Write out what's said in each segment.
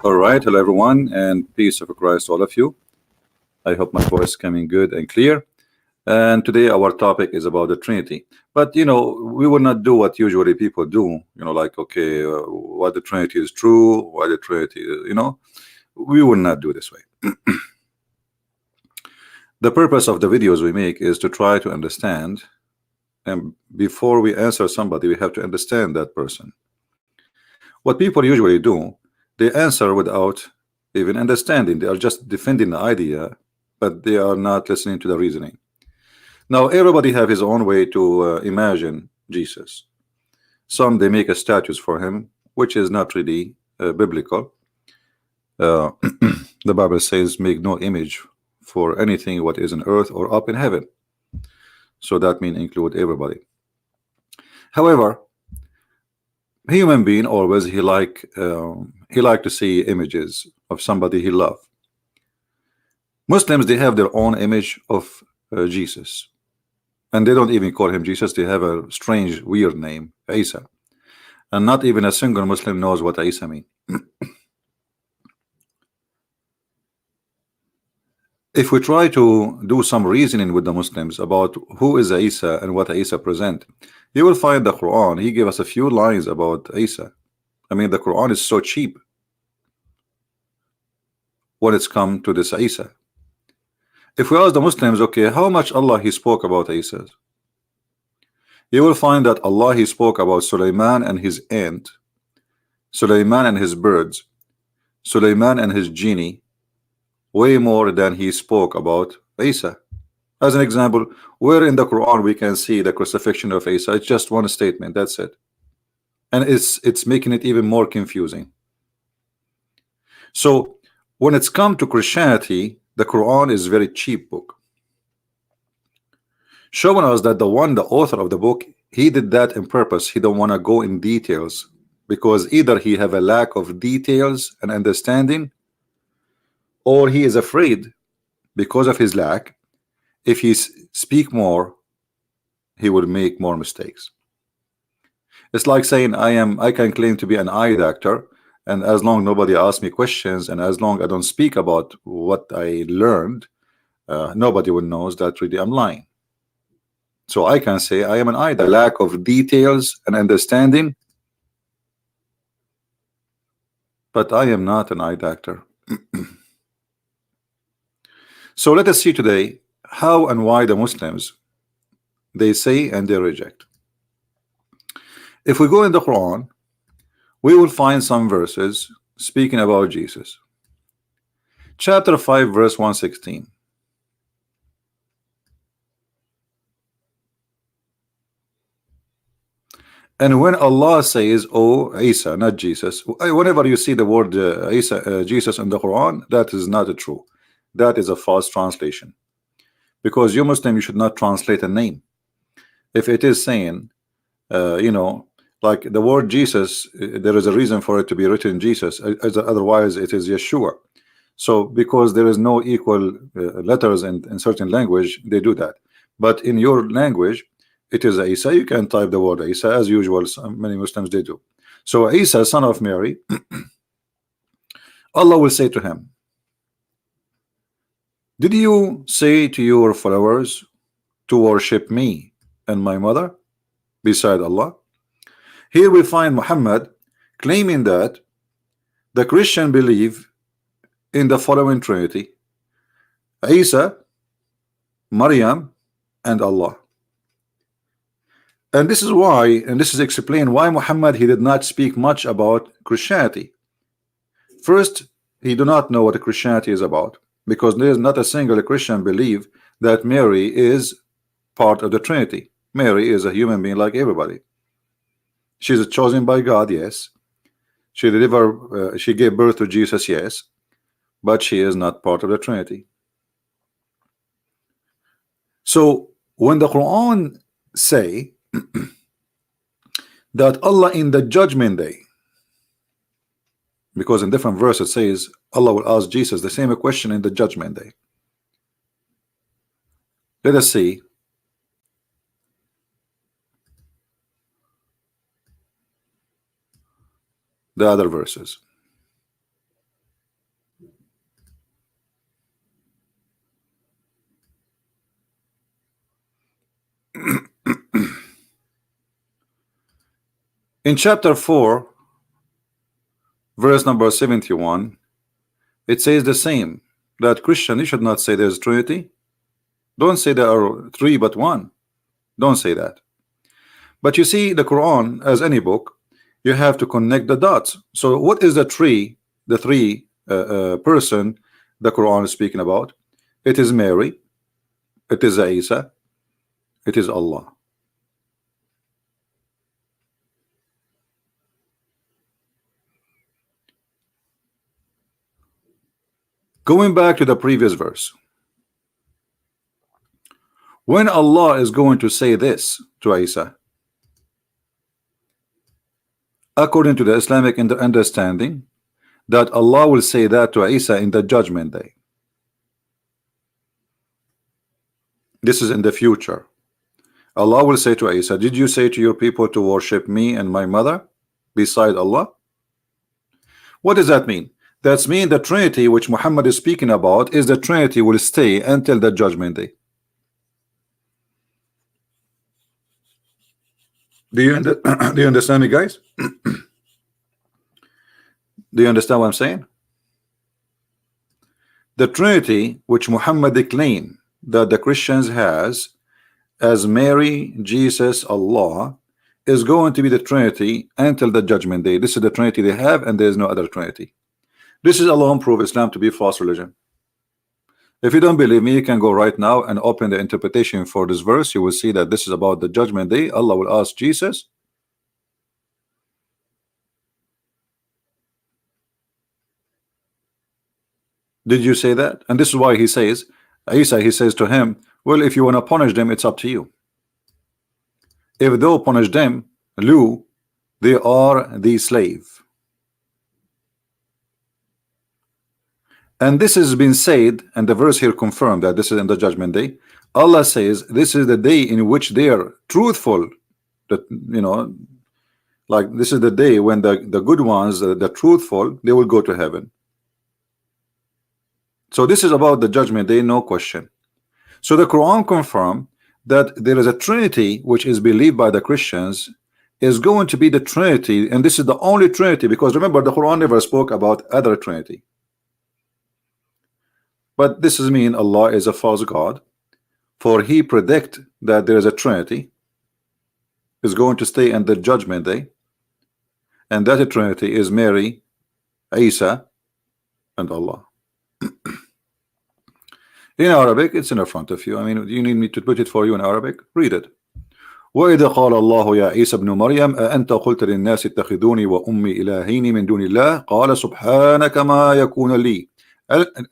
All right, hello everyone, and peace of Christ to all of you. I hope my voice is coming good and clear. And today our topic is about the Trinity. But we will not do what usually people do. Like okay, why the Trinity is true, why the Trinity, we will not do this way. The purpose of the videos we make is to try to understand, and before we answer somebody, we have to understand that person. What people usually do, they answer without even understanding. They are just defending the idea, but they are not listening to the reasoning. Now everybody have his own way to imagine Jesus. Some they make a statues for him, which is not really biblical. The Bible says make no image for anything what is in earth or up in heaven. So that means include everybody. However, human being always he like to see images of somebody he love. Muslims, they have their own image of Jesus, and they don't even call him Jesus. They have a strange weird name, Isa, and not even a single Muslim knows what Isa means. If we try to do some reasoning with the Muslims about who is Isa and what Isa present, you will find the Quran. He gave us a few lines about Isa. I mean, the Quran is so cheap when it's come to this Isa. If we ask the Muslims, okay, how much Allah he spoke about Isa, you will find that Allah he spoke about Sulaiman and his ant, Sulaiman and his birds, Sulaiman and his genie, way more than he spoke about Isa. As an example, where in the Quran we can see the crucifixion of Isa? It's just one statement, that's it, and it's making it even more confusing. So when it's come to Christianity, the Quran is very cheap book, showing us that the author of the book, he did that in purpose. He don't want to go in details, because either he have a lack of details and understanding, or he is afraid because of his lack, if he speak more, he will make more mistakes. It's like saying I can claim to be an eye doctor, and as long nobody asks me questions, and as long I don't speak about what I learned, nobody will knows that really I'm lying. So I can say I am an eye doctor. Lack of details and understanding, but I am not an eye doctor. So let us see today how and why the Muslims they say and they reject. If we go in the Quran, we will find some verses speaking about Jesus. Chapter 5 verse 116. And when Allah says, "Oh Isa," not Jesus, whenever you see the word Isa, Jesus in the Quran, that is not true. That is a false translation, because you Muslim, you should not translate a name. If it is saying like the word Jesus, there is a reason for it to be written Jesus, otherwise it is Yeshua. So because there is no equal letters in certain language, they do that. But in your language, it is Isa. You can type the word Isa as usual. Many Muslims they do. So Isa, son of Mary, Allah will say to him, "Did you say to your followers to worship me and my mother beside Allah?" Here we find Muhammad claiming that the Christian believe in the following Trinity: Isa, Maryam, and Allah. And this is why, and this is explained why Muhammad he did not speak much about Christianity. First, he do not know what Christianity is about, because there is not a single Christian believe that Mary is part of the Trinity. Mary is a human being like everybody. She's chosen by God, yes. She she gave birth to Jesus, yes, but she is not part of the Trinity. So when the Quran say that Allah in the judgment day, because in different verses it says Allah will ask Jesus the same question in the judgment day. Let us see the other verses. In chapter 4, verse number 71, it says the same, that Christian, you should not say there's Trinity. Don't say there are three but one. Don't say that. But you see, the Quran, as any book, you have to connect the dots. So what is the three person the Quran is speaking about? It is Mary, it is Isa, it is Allah. Going back to the previous verse, when Allah is going to say this to Isa, according to the Islamic understanding, that Allah will say that to Isa in the judgment day. This is in the future. Allah will say to Isa, did you say to your people to worship me and my mother beside Allah? What does that mean? That means the Trinity which Muhammad is speaking about is the Trinity will stay until the judgment day. Do you understand me, guys? Do you understand what I'm saying? The Trinity which Muhammad claimed that the Christians has as Mary, Jesus, Allah is going to be the Trinity until the judgment day. This is the Trinity they have, and there is no other Trinity. This is alone prove Islam to be false religion. If you don't believe me, you can go right now and open the interpretation for this verse. You will see that this is about the judgment day. Allah will ask Jesus, did you say that? And this is why he says, Isa, he says to him, well, if you want to punish them, it's up to you. If thou punish them, Lu, they are the slave. And this has been said, and the verse here confirmed that this is in the judgment day. Allah says this is the day in which they are truthful. That, you know, like this is the day when the good ones, the truthful, they will go to heaven. So this is about the judgment day, no question. So the Quran confirmed that there is a Trinity which is believed by the Christians is going to be the Trinity, and this is the only Trinity, because remember the Quran never spoke about other Trinity. But this is mean Allah is a false God, for he predict that there is a Trinity is going to stay in the judgment day, and that Trinity is Mary, Isa, and Allah. In Arabic, it's in the front of you. I mean, you need me to put it for you in Arabic? Read it. وإذا قال الله يا عيسى ابن مريم أأنت قلت للناس اتخذوني وأمي إلهين من دون الله قال سبحانك ما يكون لي,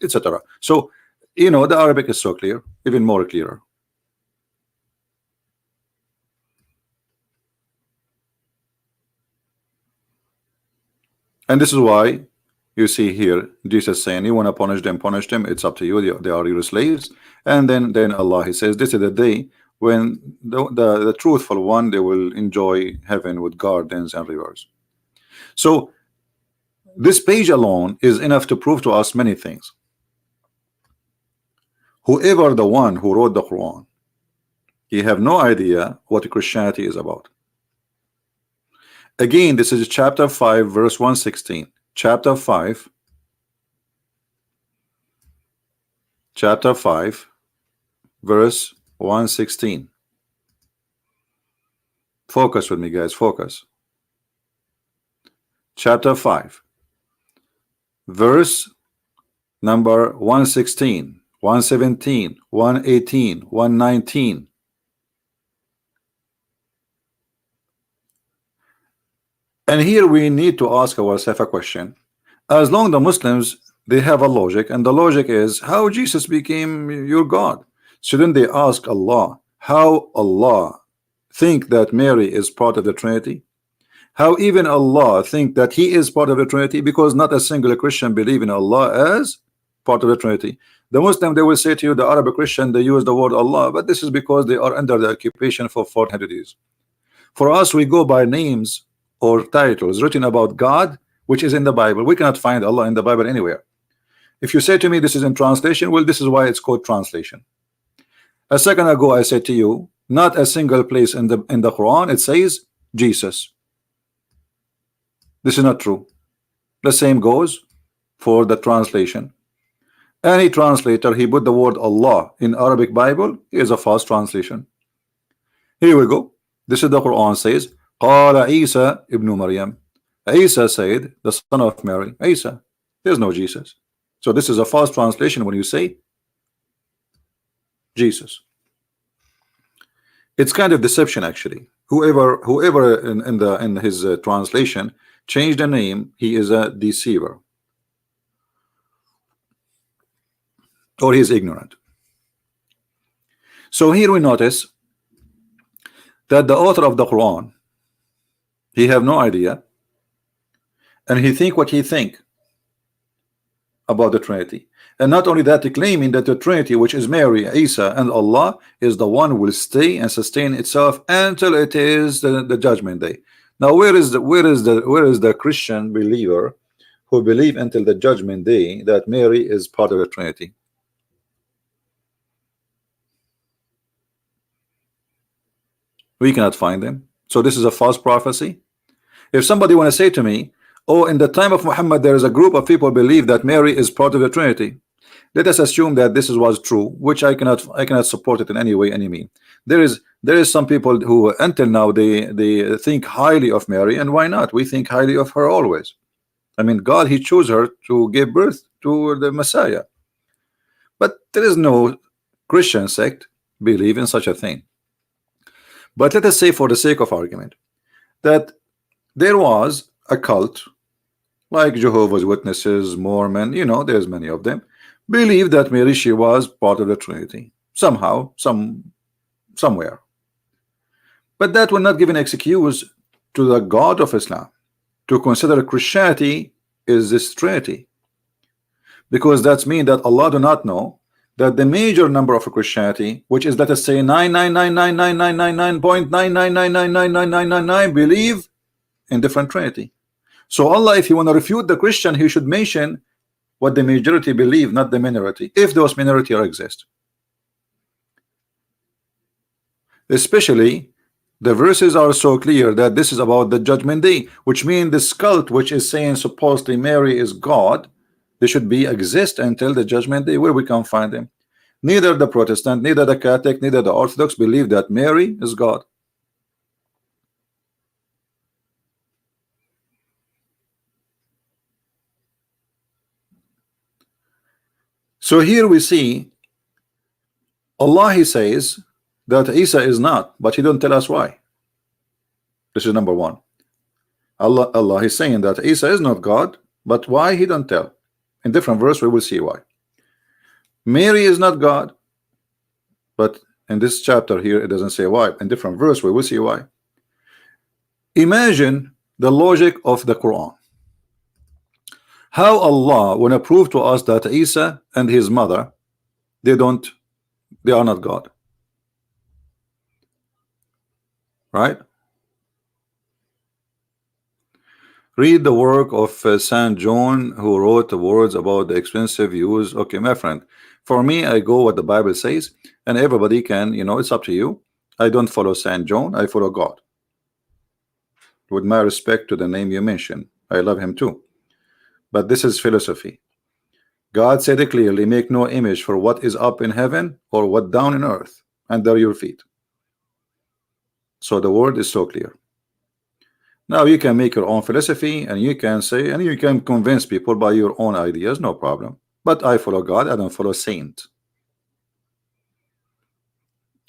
etc. So, you know, the Arabic is so clear, even more clearer. And this is why you see here Jesus saying, you want to punish them, it's up to you, they are your slaves. And then Allah, he says, this is the day when the truthful one, they will enjoy heaven with gardens and rivers. So this page alone is enough to prove to us many things. Whoever the one who wrote the Quran, he have no idea what Christianity is about. Again, this is chapter 5 verse 116. Chapter 5 verse 116. Focus with me, guys, focus. Chapter 5 verse number 116, 117, 118, 119. And here we need to ask ourselves a question. As long as the Muslims, they have a logic, and the logic is how Jesus became your God. Shouldn't they ask Allah how Allah think that Mary is part of the Trinity? How even Allah think that he is part of the Trinity? Because not a single Christian believe in Allah as part of the Trinity. The Muslim, they will say to you, the Arab Christian, they use the word Allah, but this is because they are under the occupation for 400 years. For us, we go by names or titles written about God, which is in the Bible. We cannot find Allah in the Bible anywhere. If you say to me this is in translation, well, this is why it's called translation. A second ago I said to you, not a single place in the Quran it says Jesus. This is not true. The same goes for the translation. Any translator, he put the word Allah in Arabic Bible, is a false translation. Here we go. This is the Quran says, قال عيسى ابن مريم. Isa said, the son of Mary. Isa. There's no Jesus. So this is a false translation when you say Jesus. It's kind of deception actually. Whoever in his translation changed the name, he is a deceiver. Or he is ignorant. So here we notice that the author of the Quran, he have no idea, and he think what he think about the Trinity. And not only that, claiming that the Trinity, which is Mary, Isa, and Allah, is the one who will stay and sustain itself until it is the judgment day. Now, where is the Christian believer who believe until the judgment day that Mary is part of the Trinity? We cannot find them. So this is a false prophecy. If somebody want to say to me, oh, in the time of Muhammad there is a group of people believe that Mary is part of the Trinity, let us assume that this was true, which I cannot support it in any way, any mean. There is some people who until now they think highly of Mary, and why not? We think highly of her always. I mean, God, he chose her to give birth to the Messiah. But there is no Christian sect believe in such a thing. But let us say, for the sake of argument, that there was a cult like Jehovah's Witnesses, Mormon, you know, there's many of them, believe that Mary, she was part of the Trinity somehow, somewhere. But that will not give an excuse to the God of Islam to consider Christianity is this Trinity, because that's mean that Allah do not know that the major number of Christianity, which is, let us say, 9999999.999999999 believe in different Trinity. So Allah, if you want to refute the Christian, he should mention what the majority believe, not the minority, if those minority exist. Especially the verses are so clear that this is about the judgment day, which means this cult which is saying supposedly Mary is God, they should be exist until the judgment day, where we can find them. Neither the Protestant, neither the Catholic, neither the Orthodox believe that Mary is God. So here we see Allah, he says that Isa is not, but he don't tell us why. This is number one. Allah is saying that Isa is not God, but why, he don't tell. In different verse we will see why. Mary is not God, but in this chapter here it doesn't say why. In different verse we will see why. Imagine the logic of the Quran. How Allah want to prove to us that Isa and his mother, they are not God, right? Read the work of Saint John, who wrote the words about the expensive use. Okay, my friend, for me, I go what the Bible says, and everybody can, you know, it's up to you. I don't follow Saint John, I follow God. With my respect to the name you mentioned, I love him too. But this is philosophy. God said it clearly, make no image for what is up in heaven or what down in earth under your feet. So the word is so clear. Now you can make your own philosophy, and you can say, and you can convince people by your own ideas, no problem. But I follow God, I don't follow saint.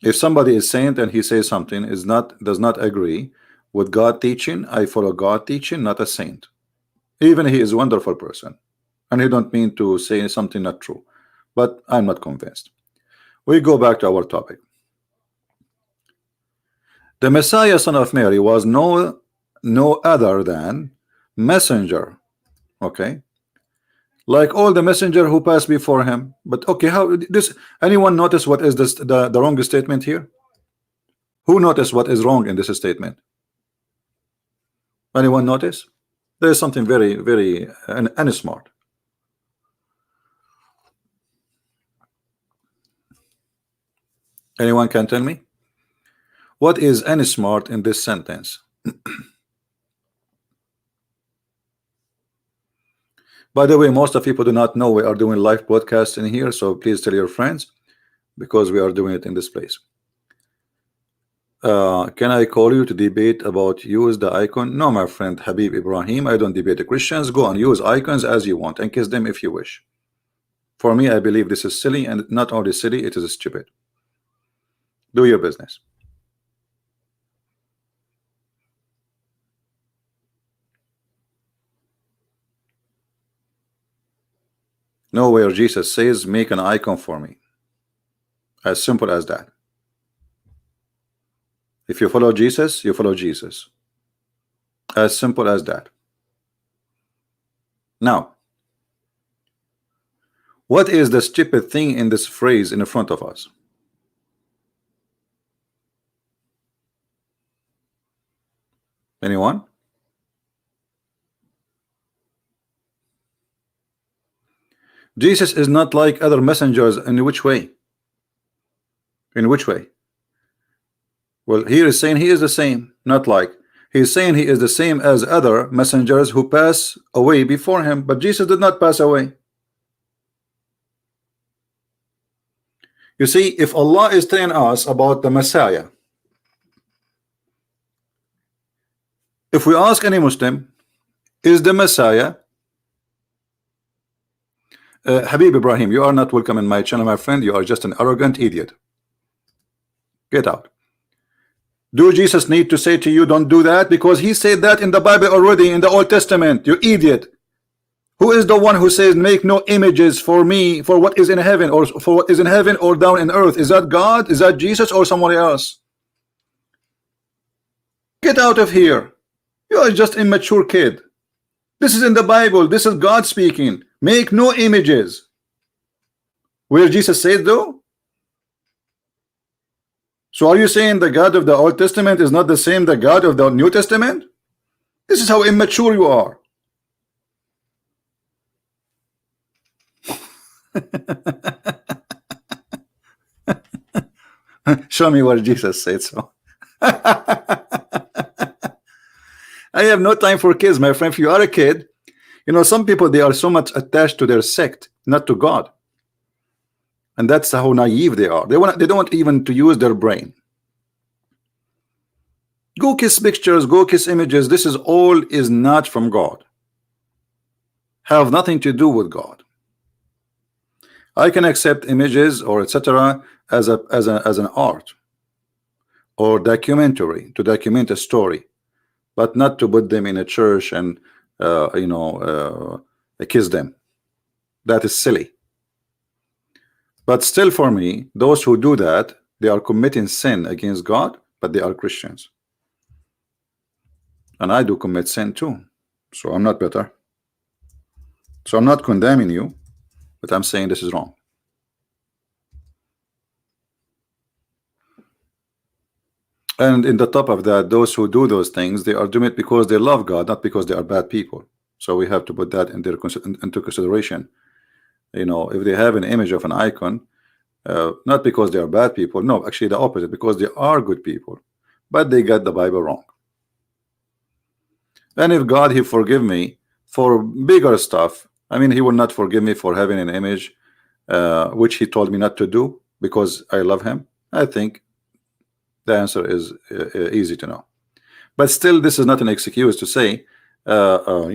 If somebody is saint and he says something does not agree with God teaching, I follow God teaching, not a saint. Even he is a wonderful person, and he don't mean to say something not true, but I'm not convinced. We go back to our topic. The Messiah, son of Mary, was no other than messenger, okay, like all the messenger who passed before him. But okay, how this, anyone notice what is this, the wrong statement here? Who noticed what is wrong in this statement? Anyone notice? There is something very, very unsmart. Anyone can tell me what is unsmart in this sentence? By the way, most of people do not know we are doing live broadcast in here, so please tell your friends, because we are doing it in this place. Can I call you to debate about use the icon? No, my friend Habib Ibrahim, I don't debate the Christians. Go on, use icons as you want and kiss them if you wish. For me, I believe this is silly, and not only silly, it is stupid. Do your business. Nowhere Jesus says make an icon for me. As simple as that. If you follow Jesus, you follow Jesus. As simple as that. Now, what is the stupid thing in this phrase in front of us? Anyone? Jesus is not like other messengers. In which way? In which way? Well, here is saying he is the same, not like. He's saying he is the same as other messengers who pass away before him, but Jesus did not pass away. You see, if Allah is telling us about the Messiah, if we ask any Muslim, is the Messiah Habib Ibrahim, you are not welcome in my channel, my friend. You are just an arrogant idiot. Get out. Do Jesus need to say to you, don't do that? Because he said that in the Bible already, in the Old Testament. You idiot. Who is the one who says make no images for me, for what is in heaven, or for what is in heaven or down in earth? Is that God? Is that Jesus or someone else? Get out of here. You are just an immature kid. This is in the Bible. This is God speaking. Make no images. Where Jesus said though? So are you saying the God of the Old Testament is not the same the God of the New Testament? This is how immature you are. Show me where Jesus said so. I have no time for kids, my friend. If you are a kid, you know, some people, they are so much attached to their sect, not to God. And that's how naive they are. They don't want even to use their brain. Go kiss pictures, go kiss images. This is all is not from God. Have nothing to do with God. I can accept images or etc. as an art or documentary, to document a story, but not to put them in a church and kiss them. That is silly. But still, for me, those who do that, they are committing sin against God, but they are Christians. And I do commit sin too. So I'm not better. So I'm not condemning you, but I'm saying this is wrong. And in the top of that, those who do those things, they are doing it because they love God, not because they are bad people. So we have to put that into consideration. You know, if they have an image of an icon, not because they are bad people, no, actually the opposite, because they are good people, but they got the Bible wrong. And if God, he forgive me for bigger stuff, I mean, he will not forgive me for having an image which he told me not to do because I love him. I think the answer is easy to know. But still, this is not an excuse to say show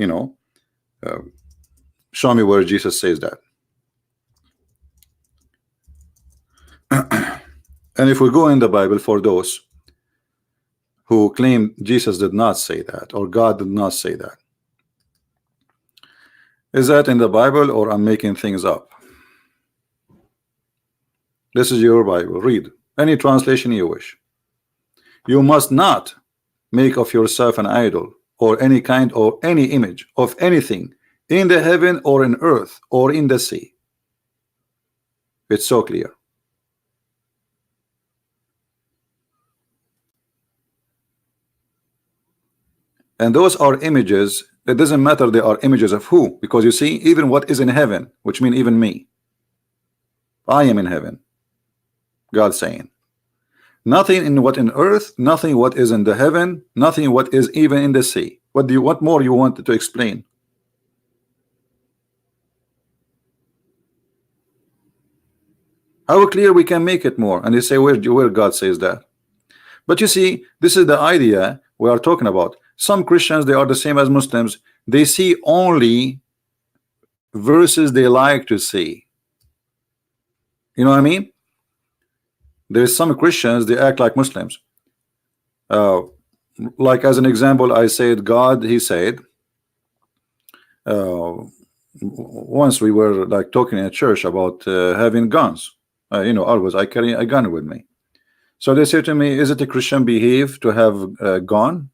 me where Jesus says that. And if we go in the Bible, for those who claim Jesus did not say that or God did not say that, is that in the Bible or I'm making things up? This is your Bible. Read any translation you wish. You must not make of yourself an idol or any kind or any image of anything in the heaven or in earth or in the sea. It's so clear. And those are images. It doesn't matter they are images of who, because you see, even what is in heaven, which means even me, I am in heaven. God saying nothing in what in earth, nothing what is in the heaven, nothing what is even in the sea. What more you want to explain? How clear we can make it more? And they say where God says that. But you see, this is the idea we are talking about. Some Christians, they are the same as Muslims. They see only verses they like to see. You know what I mean? There's some Christians, they act like Muslims. Like as an example, I said God, he said, once we were like talking in a church about having guns. You know, always I carry a gun with me. So they said to me, is it a Christian behave to have a gun?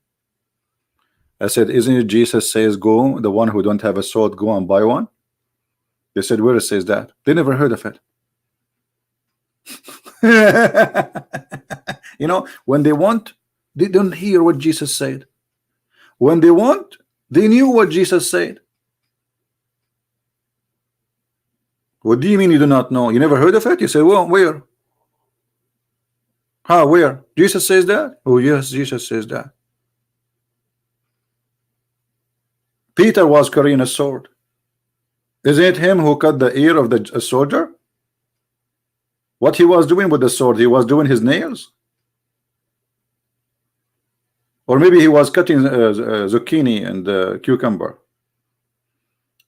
I said, isn't it Jesus says go, the one who don't have a sword, go and buy one? They said, where it says that? They never heard of it. You know, when they want, they don't hear what Jesus said. When they want, they knew what Jesus said. What do you mean you do not know? You never heard of it? You say, well, where? How, where? Jesus says that? Oh yes, Jesus says that. Peter was carrying a sword. Isn't it him who cut the ear of the soldier? What he was doing with the sword? He was doing his nails? Or maybe he was cutting zucchini and cucumber.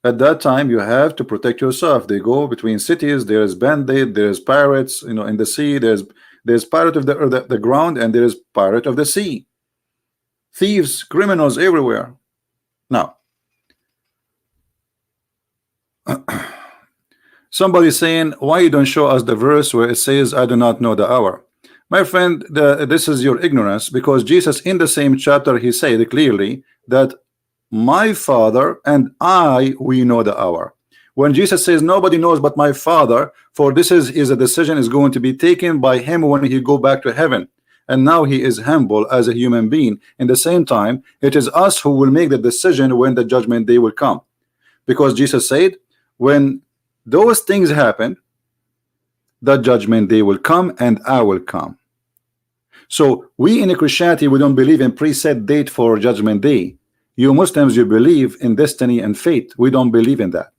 At that time, you have to protect yourself. They go between cities. There's bandit. There's pirates. You know, in the sea. There's pirate of the ground, and there's pirate of the sea. Thieves, criminals everywhere. Now, somebody saying, why you don't show us the verse where it says, I do not know the hour? My friend, this is your ignorance, because Jesus in the same chapter, he said clearly that my Father and I, we know the hour. When Jesus says nobody knows but my Father, for this is a decision is going to be taken by him when he go back to heaven. And now he is humble as a human being. In the same time, it is us who will make the decision when the judgment day will come. Because Jesus said, when those things happen, the judgment day will come and I will come. So we in Christianity, we don't believe in preset date for judgment day. You Muslims, you believe in destiny and fate. We don't believe in that.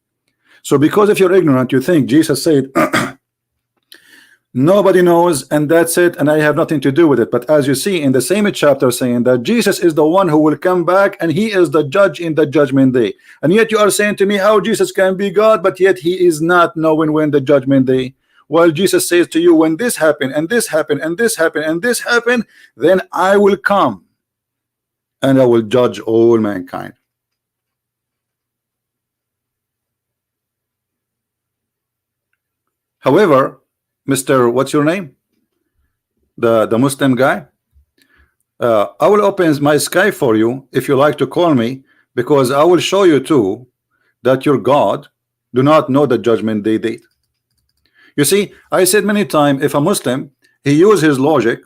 So because if you're ignorant, you think Jesus said nobody knows and that's it, and I have nothing to do with it. But as you see in the same chapter saying that Jesus is the one who will come back and he is the judge in the judgment day. And yet you are saying to me how Jesus can be God, but yet he is not knowing when the judgment day. While Jesus says to you, when this happened and this happened and this happened and this happened, then I will come and I will judge all mankind. However, Mr. What's your name? The Muslim guy. I will open my sky for you if you like to call me, because I will show you too that your God do not know the judgment day date. You see, I said many times, if a Muslim, he use his logic,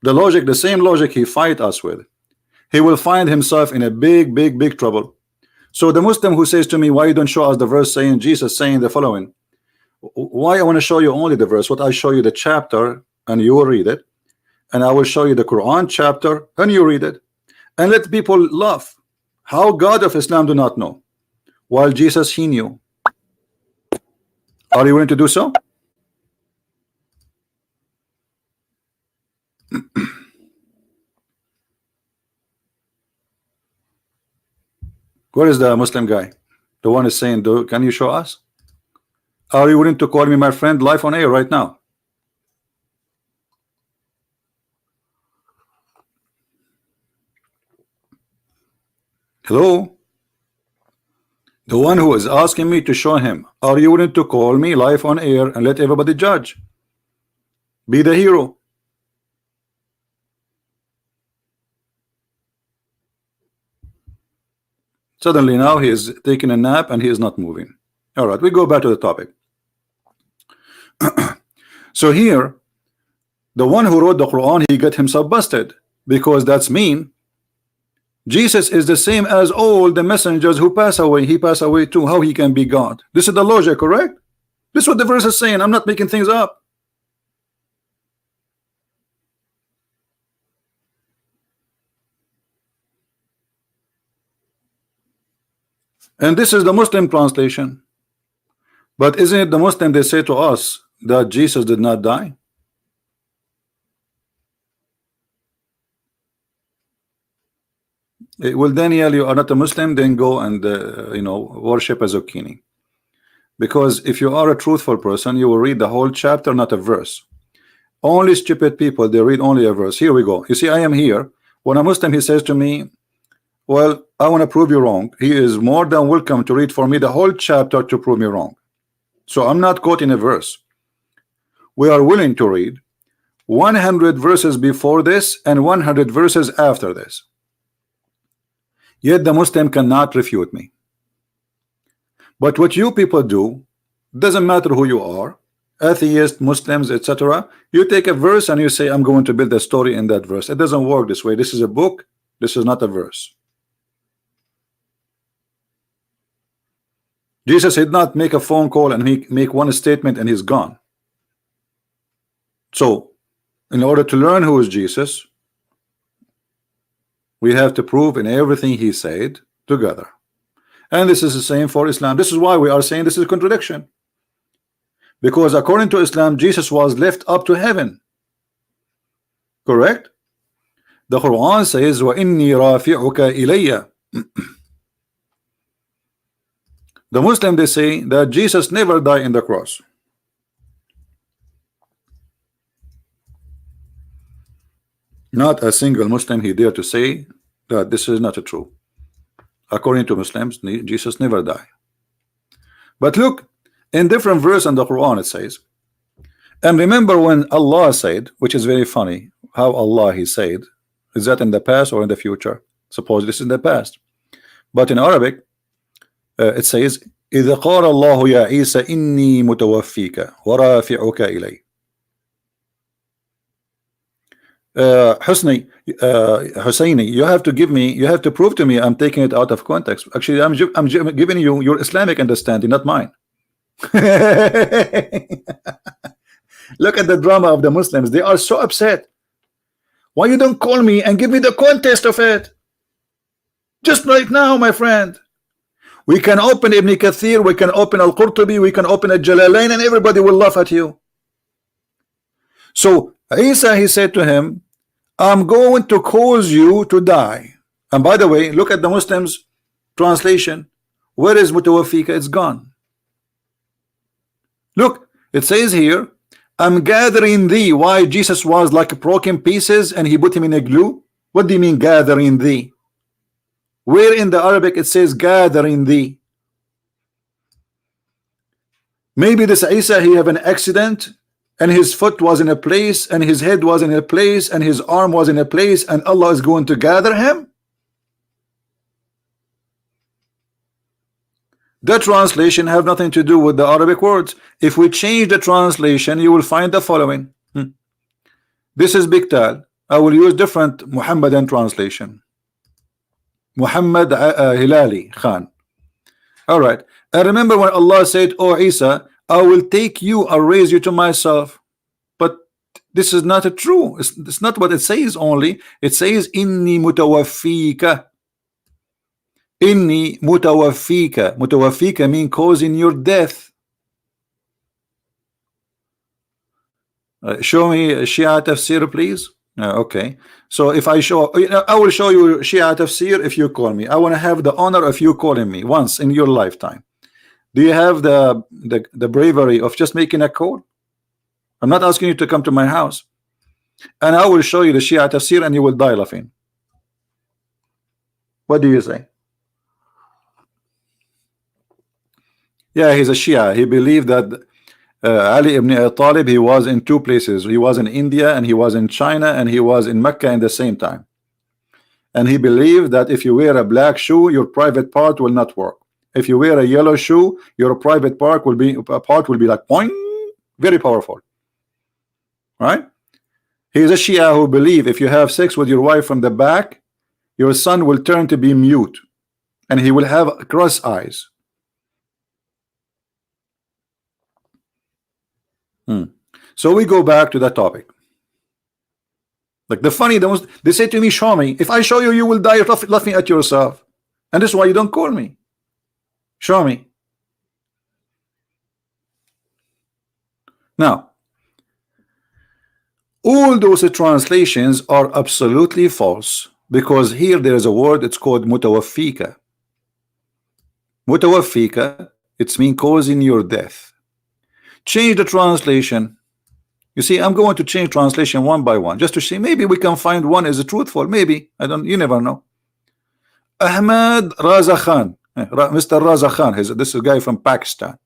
the same logic he fight us with, he will find himself in a big trouble. So the Muslim who says to me, why you don't show us the verse saying Jesus saying the following? Why I want to show you only the verse? What I show you the chapter and you will read it, and I will show you the Quran chapter and you read it, and let people laugh. How God of Islam do not know, while Jesus he knew. Are you willing to do so? Where is the Muslim guy? The one is saying, can you show us? Are you willing to call me my friend live on air right now? Hello? The one who is asking me to show him. Are you willing to call me live on air and let everybody judge? Be the hero. Suddenly now he is taking a nap and he is not moving. All right, we go back to the topic. So here, the one who wrote the Quran, he got himself busted, because that's mean. Jesus is the same as all the messengers who pass away. He passed away too. How he can be God? This is the logic, correct? This is what the verse is saying. I'm not making things up. And this is the Muslim translation. But isn't it the Muslim they say to us that Jesus did not die? Well, Daniel, you are not a Muslim, then go and worship a zucchini. Because if you are a truthful person, you will read the whole chapter, not a verse. Only stupid people, they read only a verse. Here we go. You see, I am here. When a Muslim, he says to me, well, I want to prove you wrong. He is more than welcome to read for me the whole chapter to prove me wrong. So I'm not quoting a verse. We are willing to read 100 verses before this and 100 verses after this. Yet the Muslim cannot refute me. But what you people do, doesn't matter who you are, atheists, Muslims, etc. You take a verse and you say, I'm going to build a story in that verse. It doesn't work this way. This is a book. This is not a verse. Jesus did not make a phone call and he make one statement and he's gone. So in order to learn who is Jesus, we have to prove in everything he said together. And this is the same for Islam. This is why we are saying this is a contradiction. Because according to Islam, Jesus was left up to heaven. Correct? The Quran says, وَإِنِّي رَافِعُكَ إِلَيَّ. The Muslim, they say that Jesus never died in the cross. Not a single Muslim he dare to say that this is not true. According to Muslims, Jesus never died. But look, in different verse in the Quran it says, and remember when Allah said, which is very funny, how Allah he said, is that in the past or in the future? Suppose this is in the past. But in Arabic, it says, إِذَا قَالَ اللَّهُ يَا عِيسَى إِنِّي مُتَوَفِّيكَ وَرَافِعُكَ إِلَيَّ. Husseini, you have to give me, you have to prove to me I'm taking it out of context. Actually, I'm giving you your Islamic understanding, not mine. Look at the drama of the Muslims. They are so upset. Why you don't call me and give me the context of it? Just right now, my friend. We can open Ibn Kathir, we can open Al-Qurtubi, we can open Al-Jalalain, and everybody will laugh at you. So Isa, he said to him, I'm going to cause you to die. And by the way, look at the Muslims translation. Where is mutawaffika? It's gone. Look, it says here, I'm gathering thee. Why? Jesus was like broken pieces and he put him in a glue. What do you mean gathering thee? Where in the Arabic it says gathering thee? Maybe this Isa, he have an accident and his foot was in a place and his head was in a place and his arm was in a place and Allah is going to gather him. The translation have nothing to do with the Arabic words. If we change the translation, you will find the following. This is Biktal. I will use different Muhammadan translation. Muhammad Hilali Khan. All right. And remember when Allah said, "Oh Isa, I will take you, I'll raise you to myself." But this is not true. It's not what it says only. It says, "Inni mutawaffika." Inni mutawaffika. Mutawaffika means causing your death. Show me Shia tafsir, please. Okay. So if I show, I will show you Shia tafsir if you call me. I want to have the honor of you calling me once in your lifetime. Do you have the bravery of just making a call? I'm not asking you to come to my house. And I will show you the Shia tafsir and you will die laughing. What do you say? Yeah, he's a Shia. He believed that Ali ibn Abi Talib, he was in two places. He was in India and he was in China and he was in Mecca in the same time. And he believed that if you wear a black shoe, your private part will not work. If you wear a yellow shoe, your private part will be like boing, very powerful. Right? He is a Shia who believe if you have sex with your wife from the back, your son will turn to be mute and he will have cross eyes. So we go back to that topic. Like the funny, they say to me, show me. If I show you, you will die laughing at yourself. And this is why you don't call me. Show me. Now, all those translations are absolutely false, because here there is a word, it's called mutawaffika. Mutawaffika, it's mean causing your death. Change the translation. You see, I'm going to change translation one by one, just to see, maybe we can find one is truthful. Maybe, I don't, you never know. Ahmad Raza Khan, Mr. Raza Khan, this is a guy from Pakistan.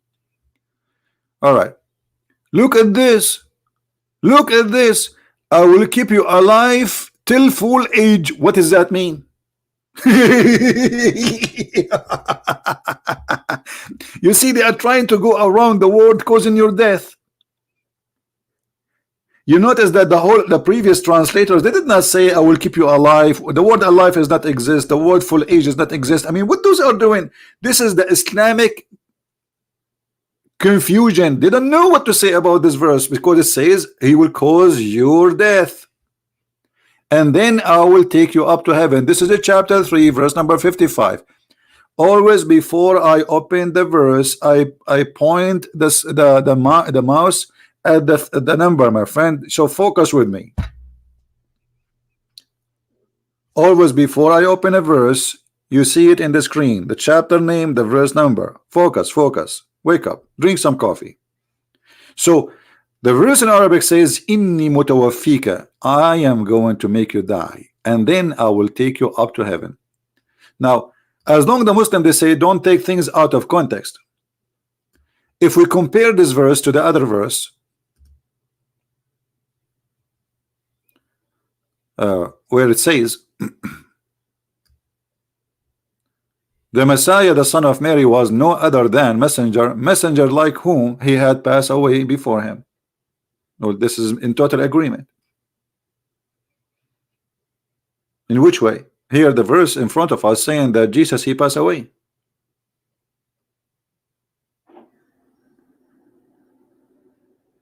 All right, look at this. Look at this. I will keep you alive till full age. What does that mean? You see, they are trying to go around the world causing your death. You notice that the previous translators, they did not say I will keep you alive. The word alive does not exist. The word full age does not exist. I mean, what those are doing? This is the Islamic confusion. They don't know what to say about this verse, because it says he will cause your death, and then I will take you up to heaven. This is a chapter 3, verse number 55. Always before I open the verse, I point the mouse at the number, my friend. So focus with me. Always before I open a verse, you see it in the screen, the chapter name, the verse number. Focus, focus. Wake up, drink some coffee. So the verse in Arabic says, Inni mutawaffika, I am going to make you die, and then I will take you up to heaven. Now, as long as the Muslim, they say don't take things out of context. If we compare this verse to the other verse, where it says the Messiah, the son of Mary, was no other than messenger like whom he had passed away before him. Well, this is in total agreement. In which way? Here the verse in front of us saying that Jesus, he passed away.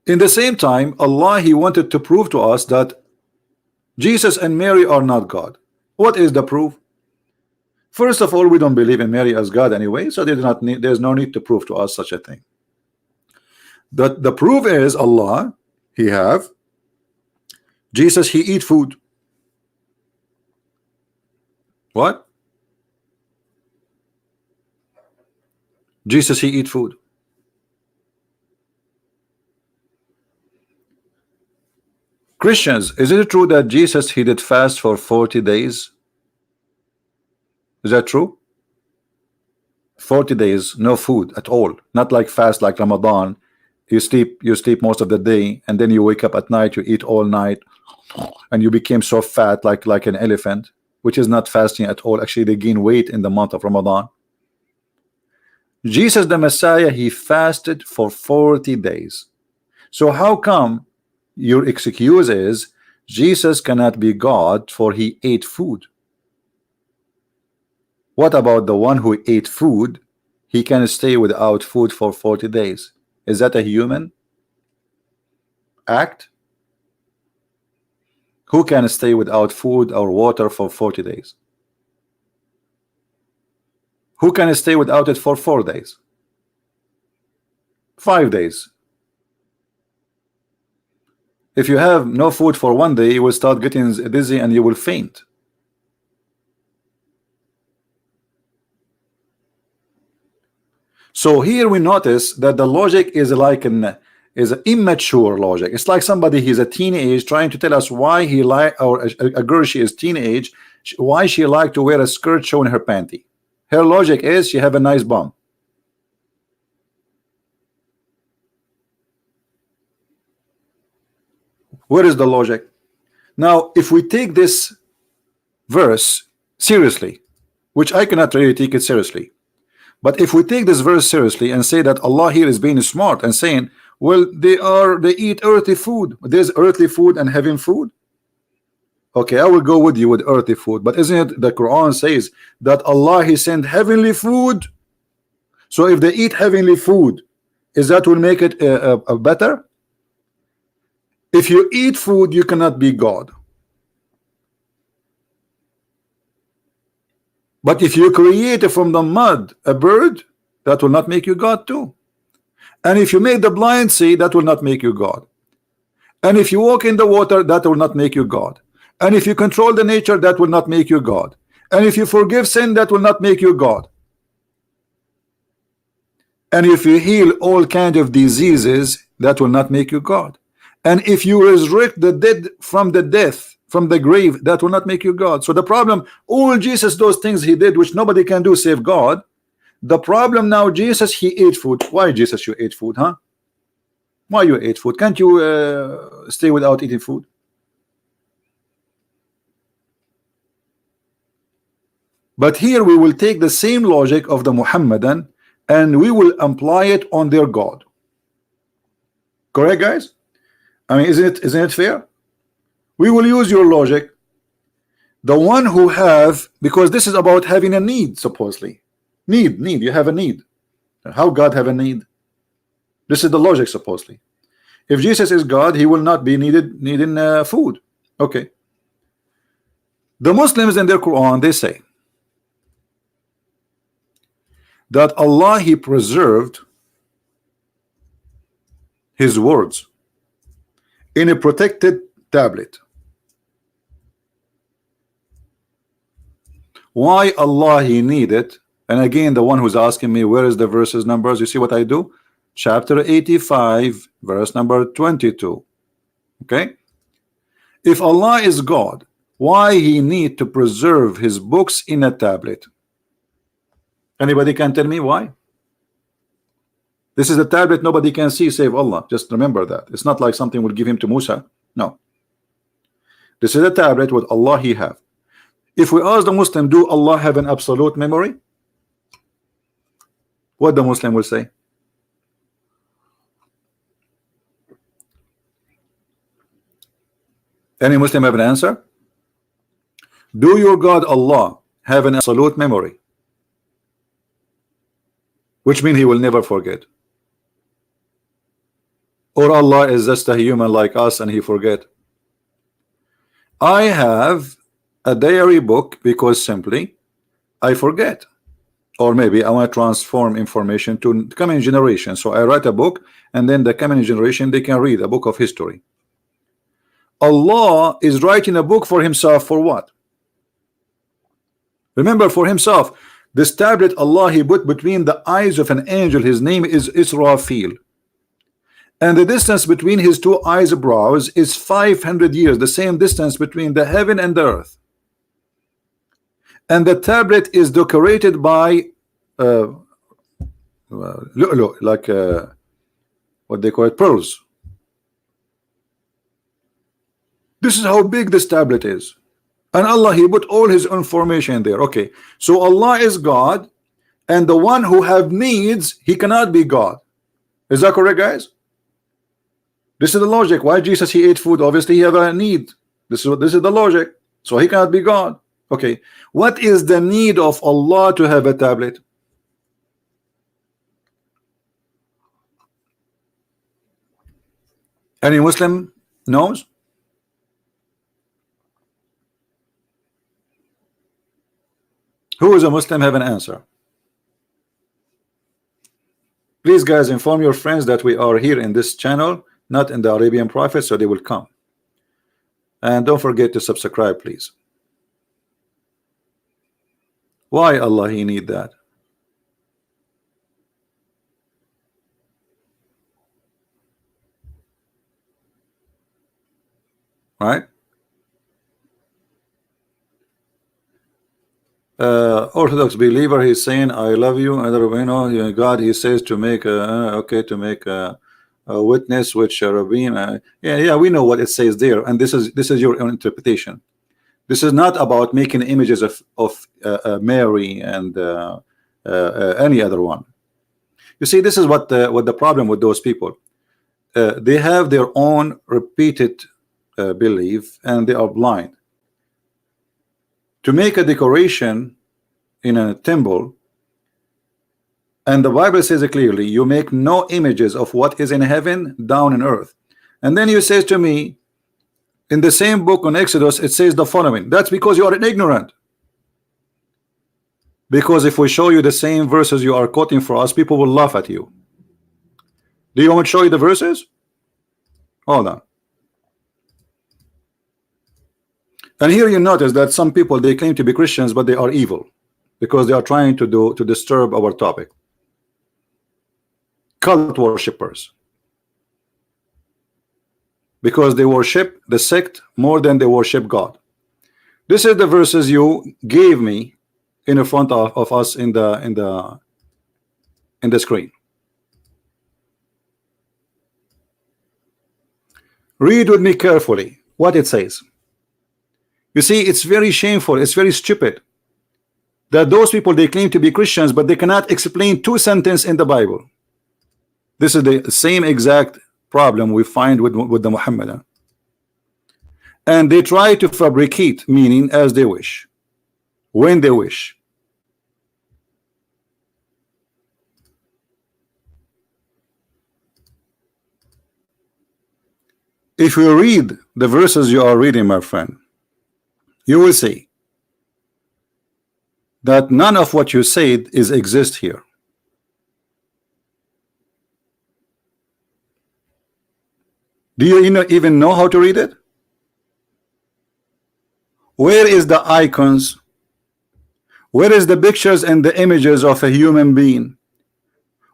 In the same time, Allah, he wanted to prove to us that Jesus and Mary are not God. What is the proof? First of all, we don't believe in Mary as God anyway, so there's no need to prove to us such a thing. The proof is Allah, he have Jesus, he eat food. What? Jesus, he eat food. Christians, is it true that Jesus, he did fast for 40 days? Is that true? 40 days, no food at all. Not like fast like Ramadan. You sleep most of the day, and then you wake up at night, you eat all night, and you became so fat like an elephant, which is not fasting at all. Actually, they gain weight in the month of Ramadan. Jesus the Messiah, he fasted for 40 days. So how come your excuse is Jesus cannot be God for he ate food? What about the one who ate food? He can stay without food for 40 days. Is that a human act? Who can stay without food or water for 40 days? Who can stay without it for 4 days? 5 days? If you have no food for 1 day, you will start getting dizzy and you will faint. So here we notice that the logic is like an immature logic. It's like somebody, he's a teenage, trying to tell us why he like, or a girl, she is teenage, why she like to wear a skirt showing her panty. Her logic is she have a nice bum. Where is the logic? Now, if we take this verse seriously, which I cannot really take it seriously, but if we take this verse seriously and say that Allah here is being smart and saying, well, they eat earthly food. There's earthly food and heaven food. Okay, I will go with you with earthly food, but isn't it the Quran says that Allah, he sent heavenly food? So if they eat heavenly food, is that will make it better? If you eat food, you cannot be God. But if you create from the mud a bird, that will not make you God too. And if you make the blind see, that will not make you God. And if you walk in the water, that will not make you God. And if you control the nature, that will not make you God. And if you forgive sin, that will not make you God. And if you heal all kinds of diseases, that will not make you God. And if you resurrect the dead from the death, from the grave, that will not make you God. So the problem, all Jesus, those things he did, which nobody can do save God. The problem now, Jesus, he ate food. Why, Jesus, you ate food, huh? Why you ate food? Can't you stay without eating food? But here we will take the same logic of the Muhammadan and we will apply it on their God. Correct, guys? I mean, isn't it fair? We will use your logic. The one who have, because this is about having a need, supposedly. Need, you have a need. How God have a need? This is the logic, supposedly. If Jesus is God, he will not be needing food. Okay. The Muslims in their Quran, they say that Allah, he preserved his words in a protected tablet. Why Allah he needed? And again, the one who's asking me where is the verses numbers, you see what I do? Chapter 85 verse number 22. Okay, if Allah is God, why he need to preserve his books in a tablet? Anybody can tell me why? This is a tablet nobody can see save Allah. Just remember that. It's not like something will give him to Musa. No, this is a tablet with Allah he have. If we ask the Muslim, do Allah have an absolute memory? What the Muslim will say? Any Muslim have an answer? Do your God Allah have an absolute memory? Which means he will never forget. Or Allah is just a human like us and he forget. I have a diary book because simply I forget. Or maybe I want to transform information to coming generation. So I write a book and then the coming generation they can read a book of history. Allah is writing a book for himself for what? Remember, for himself. This tablet Allah he put between the eyes of an angel, his name is Israfil, and the distance between his two eyebrows is 500 years, the same distance between the heaven and the earth. And the tablet is decorated by like what they call it, pearls. This is how big this tablet is. And Allah he put all his information there. Okay, so Allah is God, and the one who have needs, he cannot be God. Is that correct, guys? This is the logic. Why Jesus he ate food? Obviously he have a need. This is the logic. So he cannot be God. Okay, what is the need of Allah to have a tablet? Any Muslim knows? Who is a Muslim have an answer? Please guys, inform your friends that we are here in this channel, not in the Arabian Prophet, so they will come. And don't forget to subscribe, please. Why Allah he need that? Right? Orthodox believer, he's saying I love you, and God he says to make a witness which Rabin, yeah, we know what it says there, and this is your own interpretation. This is not about making images of Mary and any other one. You see, this is what the problem with those people. They have their own repeated belief, and they are blind. To make a decoration in a temple, and the Bible says it clearly, you make no images of what is in heaven down in earth. And then you says to me in the same book on Exodus, it says the following. That's because you are ignorant. Because if we show you the same verses you are quoting for us, people will laugh at you. Do you want me to show you the verses? Hold on. And here you notice that some people, they claim to be Christians, but they are evil because they are trying to disturb our topic. Cult worshippers, because they worship the sect more than they worship God. This is the verses you gave me in the front of us in the screen. Read with me carefully what it says. You see, it's very shameful, it's very stupid that those people, they claim to be Christians, but they cannot explain 2 sentences in the Bible. This is the same exact problem we find with the Muhammadan. And they try to fabricate meaning as they wish, when they wish. If you read the verses you are reading, my friend, you will see that none of what you said is exist here. Do you even know how to read it? Where is the icons? Where is the pictures and the images of a human being?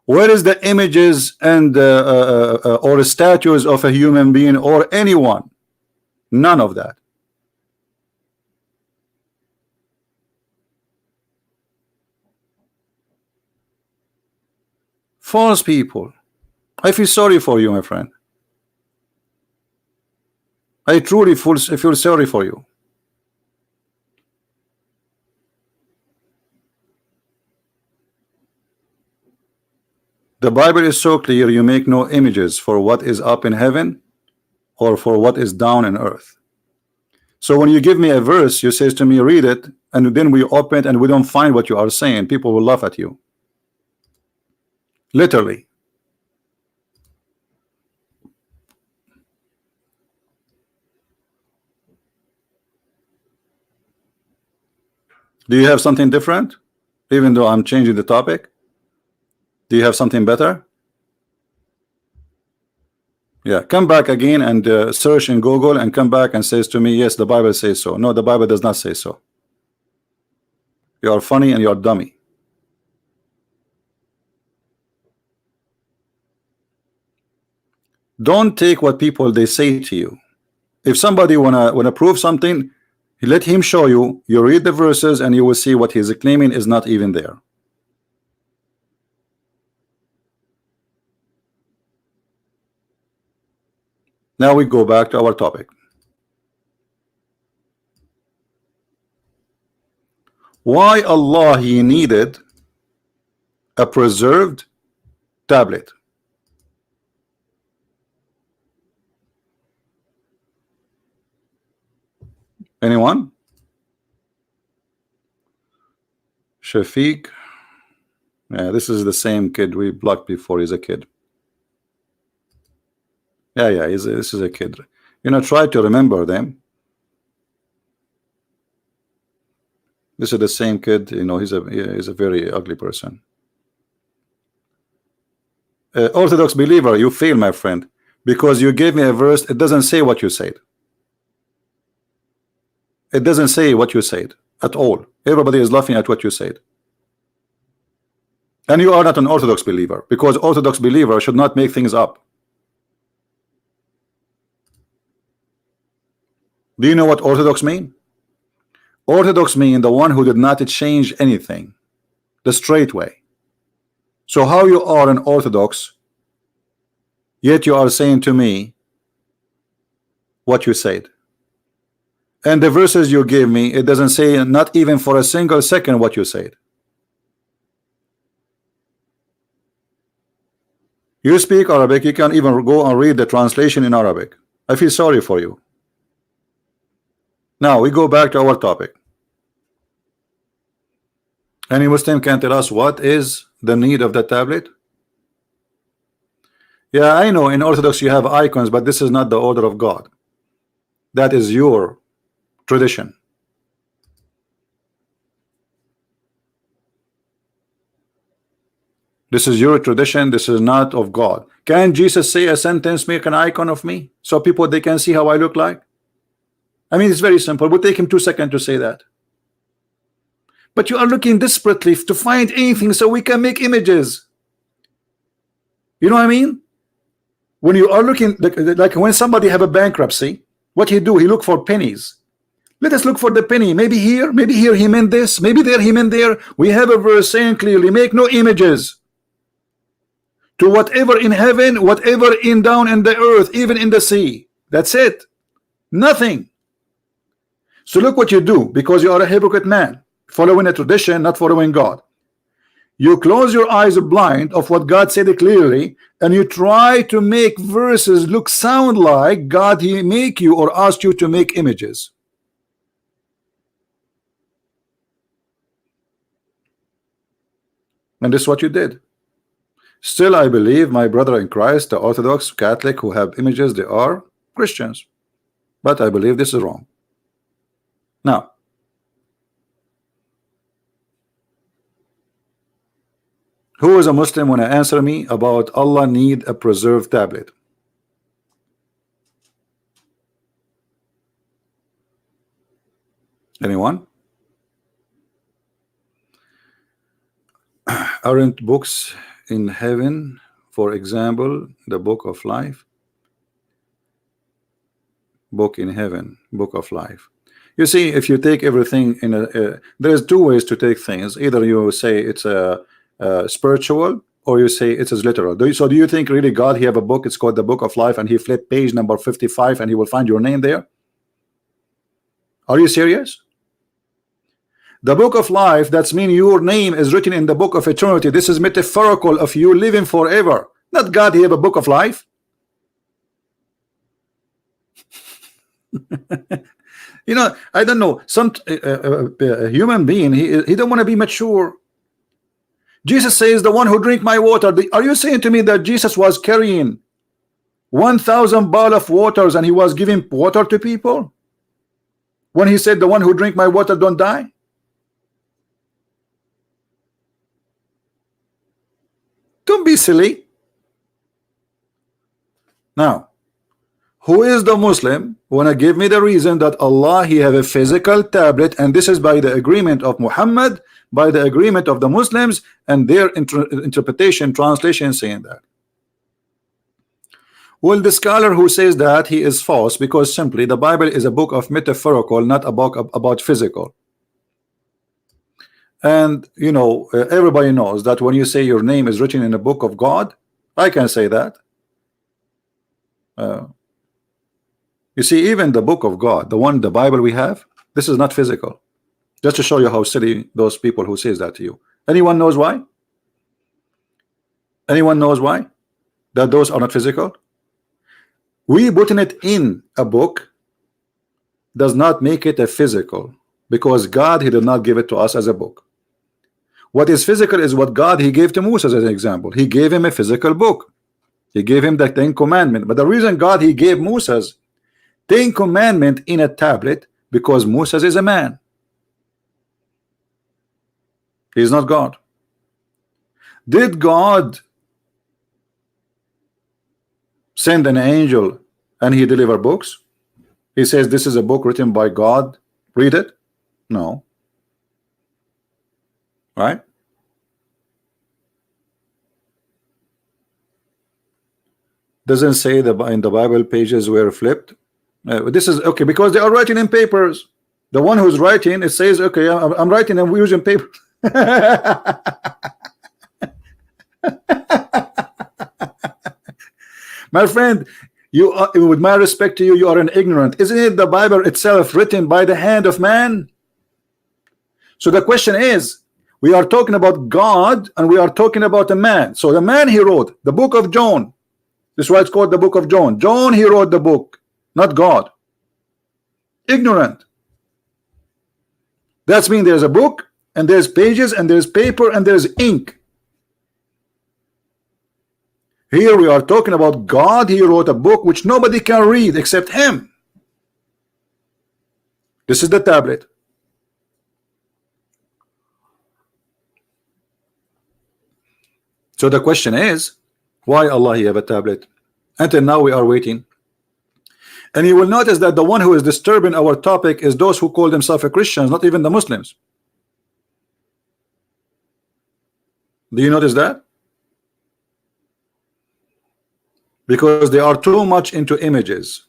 Where is the images and or statues of a human being or anyone? None of that. False people. I feel sorry for you, my friend. I truly feel sorry for you. The Bible is so clear, you make no images for what is up in heaven or for what is down in earth. So when you give me a verse, you say to me, read it, and then we open it and we don't find what you are saying. People will laugh at you. Literally. Do you have something different? Even though I'm changing the topic? Do you have something better? Yeah, come back again and search in Google and come back and says to me, yes, the Bible says so. No, the Bible does not say so. You are funny and you are dummy. Don't take what people they say to you. If somebody wanna prove something, let him show you. You read the verses and you will see what he's claiming is not even there. Now we go back to our topic. Why Allah he needed a preserved tablet? Anyone? Shafiq. Yeah, this is the same kid we blocked before. He's a kid. Yeah, this is a kid. Try to remember them. This is the same kid. He's a very ugly person. Orthodox believer, you fail, my friend, because you gave me a verse. It doesn't say what you said. It doesn't say what you said at all. Everybody is laughing at what you said. And you are not an Orthodox believer, because Orthodox believer should not make things up. Do you know what Orthodox mean? Orthodox mean the one who did not change anything, the straight way. So how you are an Orthodox, yet you are saying to me what you said? And the verses you gave me, it doesn't say not even for a single second what you said. You speak Arabic, you can even go and read the translation in Arabic. I feel sorry for you. Now we go back to our topic. Any Muslim can tell us what is the need of the tablet? Yeah, I know in Orthodox you have icons, but this is not the order of God. That is your tradition. This is your tradition. This is not of God. Can Jesus say a sentence, make an icon of me, so people they can see how I look like? I mean, it's very simple. It would take him 2 seconds to say that. But you are looking desperately to find anything so we can make images. You know what I mean? When you are looking, like when somebody have a bankruptcy, what he do? He look for pennies. Let us look for the penny. Maybe here he meant this. Maybe there he meant there. We have a verse saying clearly, make no images to whatever in heaven, whatever in down in the earth, even in the sea. That's it. Nothing. So look what you do, because you are a hypocrite man, following a tradition, not following God. You close your eyes blind of what God said clearly, and you try to make verses look sound like God he make you or asked you to make images. And this is what you did. Still, I believe my brother in Christ, the Orthodox Catholic who have images, they are Christians. But I believe this is wrong. Now, who is a Muslim when I answer me about Allah need a preserved tablet? Anyone? Aren't books in heaven, for example, the book of life? Book in heaven, book of life. You see, if you take everything in there's two ways to take things. Either you say it's a spiritual, or you say it's as literal. So do you think really God he have a book, it's called the book of life, and he flip page number 55 and he will find your name there? Are you serious? The book of life, that's mean your name is written in the book of eternity. This is metaphorical of you living forever. Not God he have a book of life. You know, I don't know, some human being, he don't want to be mature. Jesus says, the one who drink my water. Are you saying to me that Jesus was carrying 1,000 barrels of waters and he was giving water to people when he said the one who drink my water don't die? Don't be silly. Now, who is the Muslim wanna give me the reason that Allah he have a physical tablet, and this is by the agreement of Muhammad, by the agreement of the Muslims, and their interpretation, translation saying that? Well, the scholar who says that, he is false, because simply the Bible is a book of metaphorical, not a book about physical. And you know, everybody knows that when you say your name is written in the book of God, I can say that. You see, even the book of God, the Bible we have, this is not physical. Just to show you how silly those people who says that to you. Anyone knows why? Anyone knows why? That those are not physical? We putting it in a book does not make it a physical, because God he did not give it to us as a book. What is physical is what God he gave to Moses as an example. He gave him a physical book. He gave him the 10 commandments. But the reason God he gave Moses 10 commandments in a tablet, because Moses is a man. He is not God. Did God send an angel and he deliver books? He says this is a book written by God, read it? No. Right? Doesn't say in the Bible pages were flipped. This is okay because they are writing in papers. The one who's writing, it says, okay, I'm writing and we're using paper. My friend, you are, with my respect to you, you are an ignorant. Isn't it the Bible itself written by the hand of man? So the question is, we are talking about God and we are talking about a man. So the man he wrote the book of John. This is why it's called the book of John. John he wrote the book, not God. Ignorant. That's mean there's a book and there's pages and there's paper and there's ink. Here we are talking about God. He wrote a book which nobody can read except him. This is the tablet. So the question is, why Allah he have a tablet? Until now we are waiting. And you will notice that the one who is disturbing our topic is those who call themselves Christians, not even the Muslims. Do you notice that? Because they are too much into images.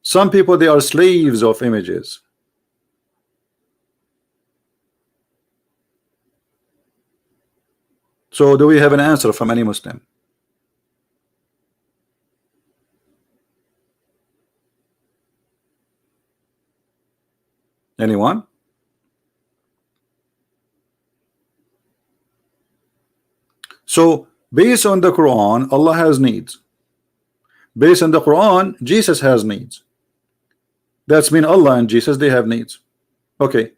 Some people, they are slaves of images. So do we have an answer from any Muslim? Anyone? So based on the Quran, Allah has needs. Based on the Quran, Jesus has needs. That's mean Allah and Jesus, they have needs. Okay.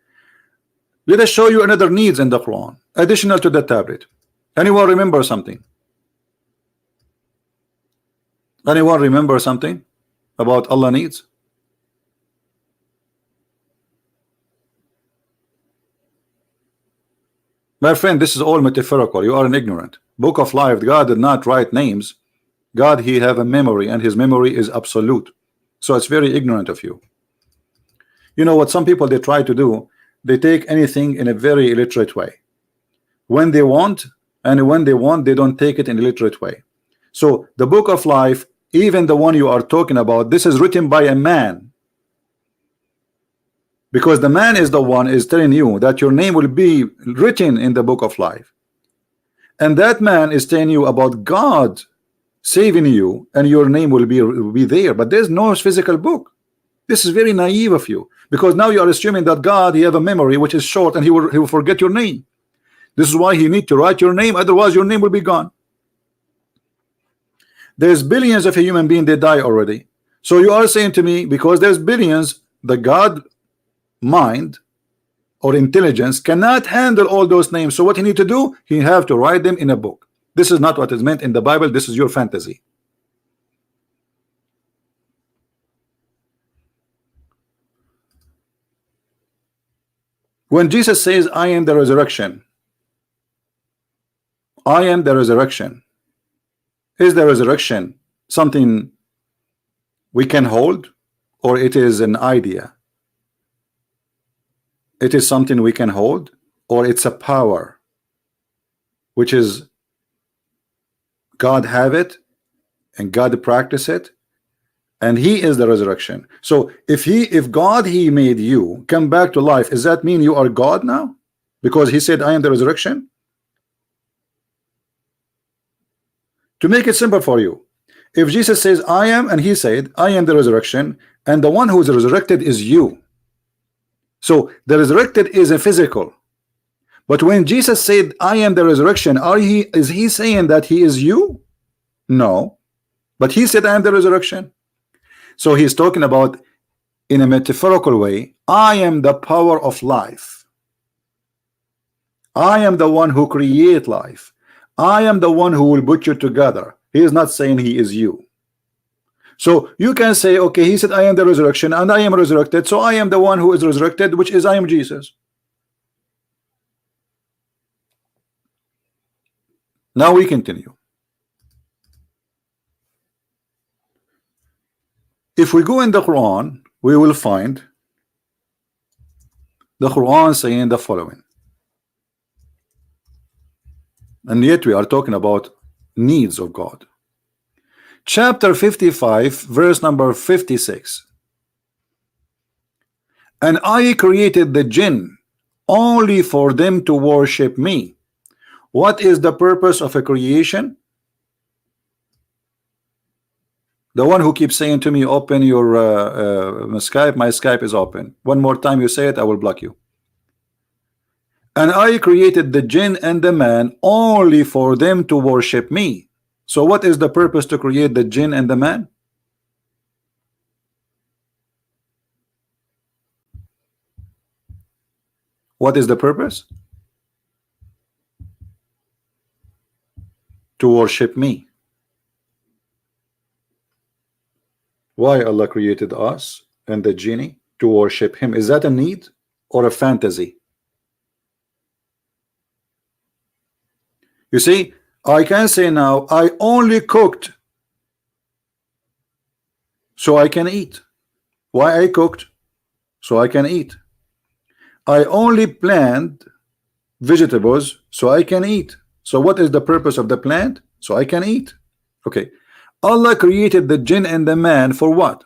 Let us show you another needs in the Quran, additional to the tablet. Anyone remember something? Anyone remember something about Allah needs? My friend, this is all metaphorical. You are an ignorant. Book of Life, God did not write names. God, he have a memory, and his memory is absolute. So it's very ignorant of you. You know what some people they try to do? They take anything in a very illiterate way. When they want, and when they want, they don't take it in a illiterate way. So the book of life, even the one you are talking about, this is written by a man. Because the man is the one is telling you that your name will be written in the book of life. And that man is telling you about God saving you, and your name will be there. But there's no physical book. This is very naive of you, because now you are assuming that God, he have a memory which is short, and he will forget your name. This is why he need to write your name, otherwise your name will be gone. There's billions of a human being, they die already. So you are saying to me, because there's billions, the God mind or intelligence cannot handle all those names. So what he need to do? He have to write them in a book. This is not what is meant in the Bible. This is your fantasy. When Jesus says, I am the resurrection, I am the resurrection, is the resurrection something we can hold, or it is an idea? It is something we can hold, or it's a power which is God have it and God practice it, and he is the resurrection. So if God he made you come back to life, does that mean you are God now? Because he said I am the resurrection? To make it simple for you, if Jesus says I am, and he said I am the resurrection, and the one who is resurrected is you, so the resurrected is a physical. But when Jesus said I am the resurrection, is he saying that he is you? No, but he said I am the resurrection. So he's talking about, in a metaphorical way, I am the power of life. I am the one who create life. I am the one who will put you together. He is not saying he is you. So you can say, okay, he said I am the resurrection and I am resurrected, so I am the one who is resurrected, which is I am Jesus. Now we continue. If we go in the Quran, we will find the Quran saying the following. And yet we are talking about needs of God. Chapter 55, verse number 56. And I created the jinn only for them to worship me. What is the purpose of a creation? The one who keeps saying to me, open your Skype, my Skype is open. One more time you say it, I will block you. And I created the jinn and the man only for them to worship me. So what is the purpose to create the jinn and the man? What is the purpose? To worship me. Why Allah created us and the genie? To worship him. Is that a need or a fantasy? You see, I can say now, I only cooked so I can eat. Why I cooked? So I can eat. I only plant vegetables so I can eat. So what is the purpose of the plant? So I can eat. Okay. Allah created the jinn and the man for what?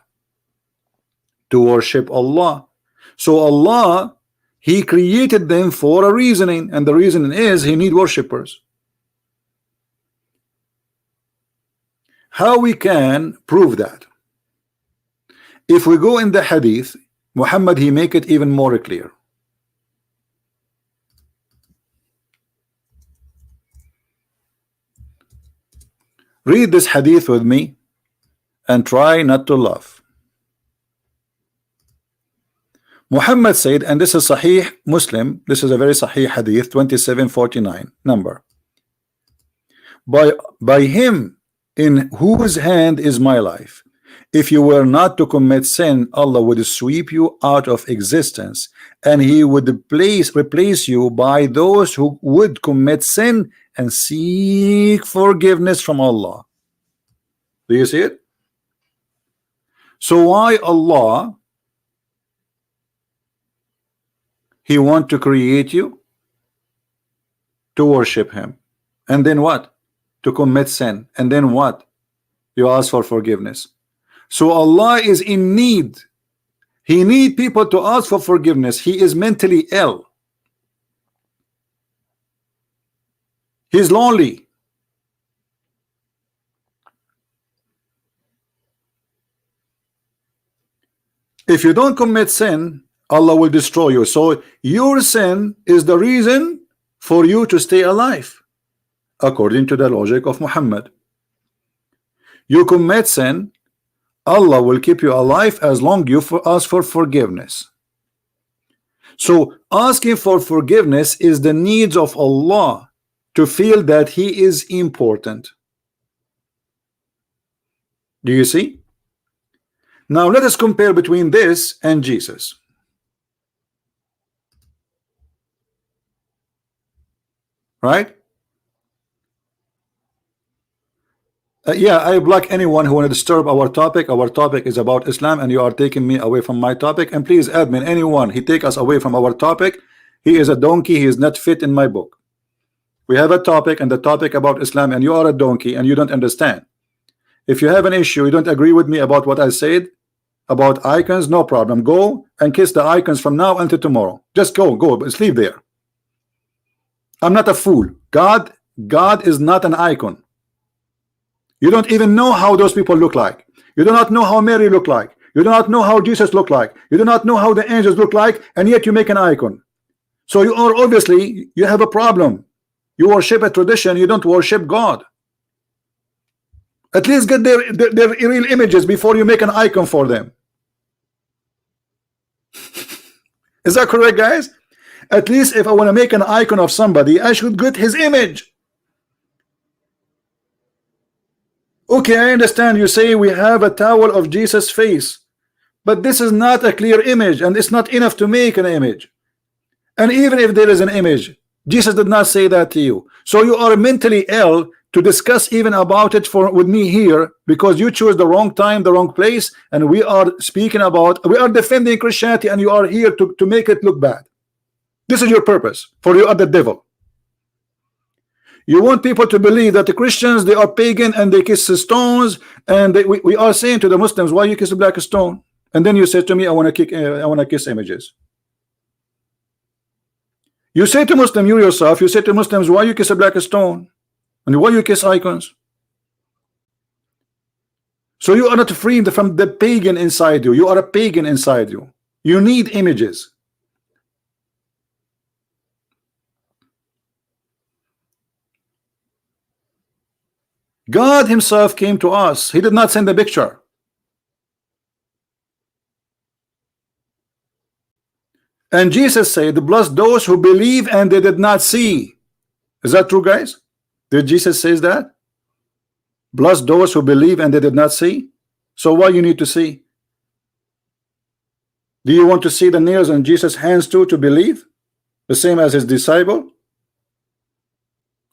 To worship Allah. So Allah, He created them for a reasoning, and the reasoning is He need worshippers. How we can prove that? If we go in the hadith, Muhammad, he make it even more clear. Read this hadith with me and try not to laugh. Muhammad said, and this is Sahih Muslim, this is a very Sahih hadith, 2749 number. By him in whose hand is my life, if you were not to commit sin, Allah would sweep you out of existence, and He would replace you by those who would commit sin and seek forgiveness from Allah. Do you see it? So why Allah, He want to create you to worship Him, and then what? To commit sin, and then what? You ask for forgiveness. So Allah is in need. He need people to ask for forgiveness. He is mentally ill. He's lonely. If you don't commit sin, Allah will destroy you. So your sin is the reason for you to stay alive, according to the logic of Muhammad. You commit sin, Allah will keep you alive as long you ask for forgiveness. So asking for forgiveness is the needs of Allah, to feel that He is important. Do you see? Now let us compare between this and Jesus. Right? Yeah, I block anyone who want to disturb our topic. Our topic is about Islam, and you are taking me away from my topic. And please, admin, anyone he take us away from our topic, he is a donkey. He is not fit in my book. We have a topic, and the topic about Islam, and you are a donkey and you don't understand. If you have an issue, you don't agree with me about what I said about icons, no problem. Go and kiss the icons from now until tomorrow. Just go, but sleep there. I'm not a fool. God is not an icon. You don't even know how those people look like. You do not know how Mary looked like. You do not know how Jesus looked like. You do not know how the angels look like, and yet you make an icon. So you are obviously, you have a problem. You worship a tradition, you don't worship God. At least get their real images before you make an icon for them. Is that correct, guys? At least if I want to make an icon of somebody, I should get his image. Okay, I understand you say we have a towel of Jesus' face, but this is not a clear image, and it's not enough to make an image. And even if there is an image, Jesus did not say that to you. So you are mentally ill to discuss even about it with me here, because you chose the wrong time, the wrong place, and we are speaking about, we are defending Christianity, and you are here to make it look bad. This is your purpose, for you are the devil. You want people to believe that the Christians, they are pagan and they kiss stones, and we are saying to the Muslims, why you kiss a black stone? And then you say to me, I want to kiss images. You say to Muslim, you yourself, you say to Muslims, why you kiss a black stone? And why you kiss icons? So you are not free from the pagan inside you. You are a pagan inside you. You need images. God himself came to us. He did not send a picture. And Jesus said, bless those who believe and they did not see. Is that true, guys? Did Jesus say that? Bless those who believe and they did not see. So why you need to see? Do you want to see the nails on Jesus' hands too to believe? The same as his disciple?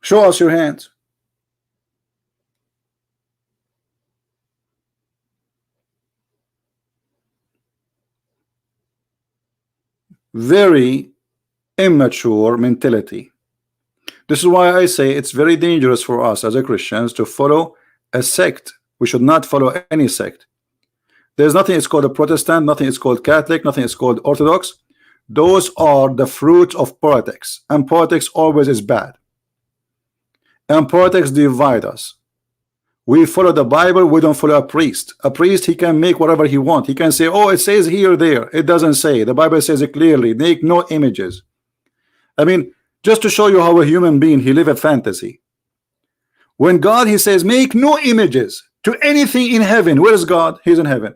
Show us your hands. Very immature mentality. This is why I say it's very dangerous for us as a Christians to follow a sect. We should not follow any sect. There's nothing is called a Protestant, nothing is called Catholic, nothing is called Orthodox. Those are the fruits of politics, and politics always is bad. And politics divide us. We follow the Bible, we don't follow a priest. A priest, he can make whatever he wants. He can say, oh, it says here, there. It doesn't say. The Bible says it clearly. Make no images. I mean, just to show you how a human being, he live a fantasy. When God, he says, make no images to anything in heaven. Where is God? He's in heaven.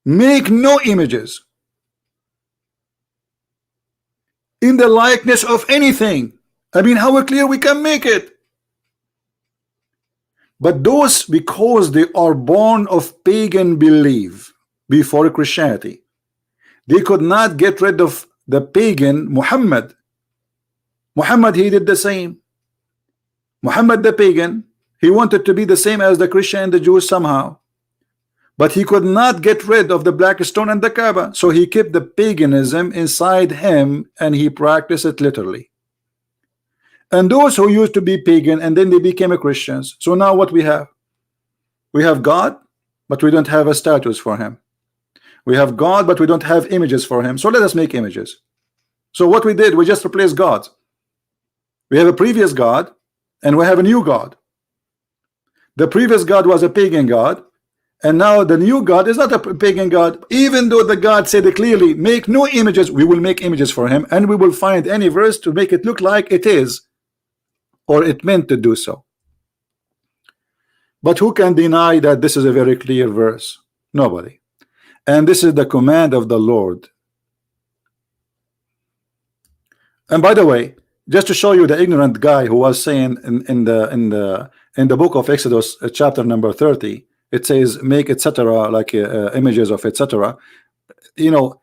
Make no images in the likeness of anything. I mean, how clear we can make it. But those, because they are born of pagan belief before Christianity, they could not get rid of the pagan Muhammad. Muhammad, he did the same. Muhammad the pagan, he wanted to be the same as the Christian and the Jews somehow. But he could not get rid of the black stone and the Kaaba. So he kept the paganism inside him and he practiced it literally. And those who used to be pagan and then they became a Christians. So now what we have? We have God, but we don't have a status for him. We have God, but we don't have images for him. So let us make images. So what we did, we just replaced God. We have a previous God and we have a new God. The previous God was a pagan God, and now the new God is not a pagan God. Even though the God said clearly, make no images, we will make images for him, and we will find any verse to make it look like it is, or it meant to do so. But who can deny that this is a very clear verse? Nobody. And this is the command of the Lord. And by the way, just to show you the ignorant guy who was saying in the book of Exodus, chapter number 30, it says make etc. like images of etc. You know,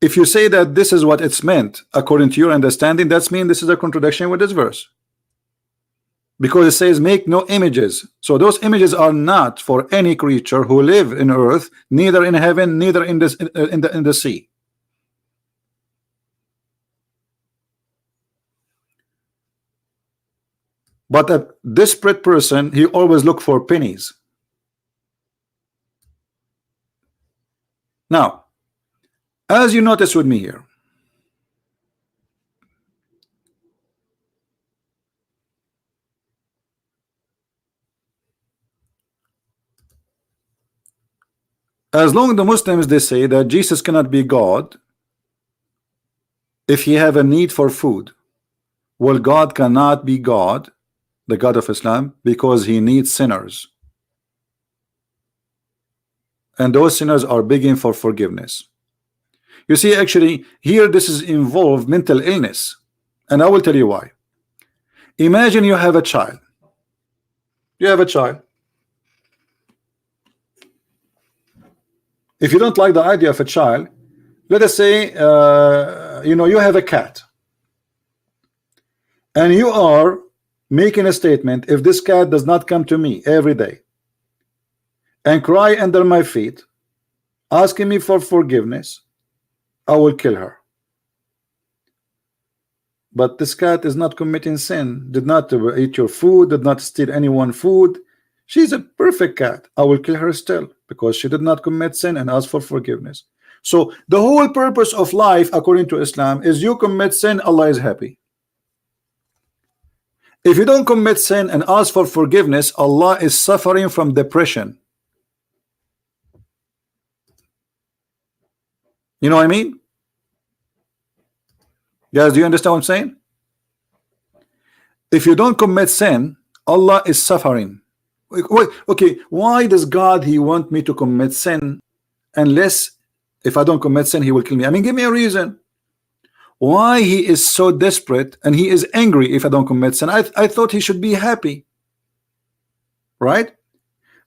if you say that this is what it's meant according to your understanding, that's mean this is a contradiction with this verse, because it says make no images. So those images are not for any creature who live in earth, neither in heaven, neither in this in the sea. But a desperate person, he always look for pennies. Now, as you notice with me here, as long as the Muslims, they say that Jesus cannot be God if he have a need for food. Well, God cannot be God, the God of Islam, because he needs sinners. And those sinners are begging for forgiveness. You see, actually, here this is involved mental illness. And I will tell you why. Imagine you have a child. You have a child. If you don't like the idea of a child, let us say, you know, you have a cat. And you are making a statement, if this cat does not come to me every day and cry under my feet, asking me for forgiveness, I will kill her. But this cat is not committing sin, did not eat your food, did not steal anyone's food. She's a perfect cat. I will kill her still because she did not commit sin and ask for forgiveness. So the whole purpose of life, according to Islam, is you commit sin, Allah is happy. If you don't commit sin and ask for forgiveness, Allah is suffering from depression. You know what I mean? Guys, do you understand what I'm saying? If you don't commit sin, Allah is suffering. Wait, okay, why does God, he want me to commit sin unless if I don't commit sin, he will kill me? I mean, give me a reason. Why he is so desperate and he is angry if I don't commit sin? I thought he should be happy, right?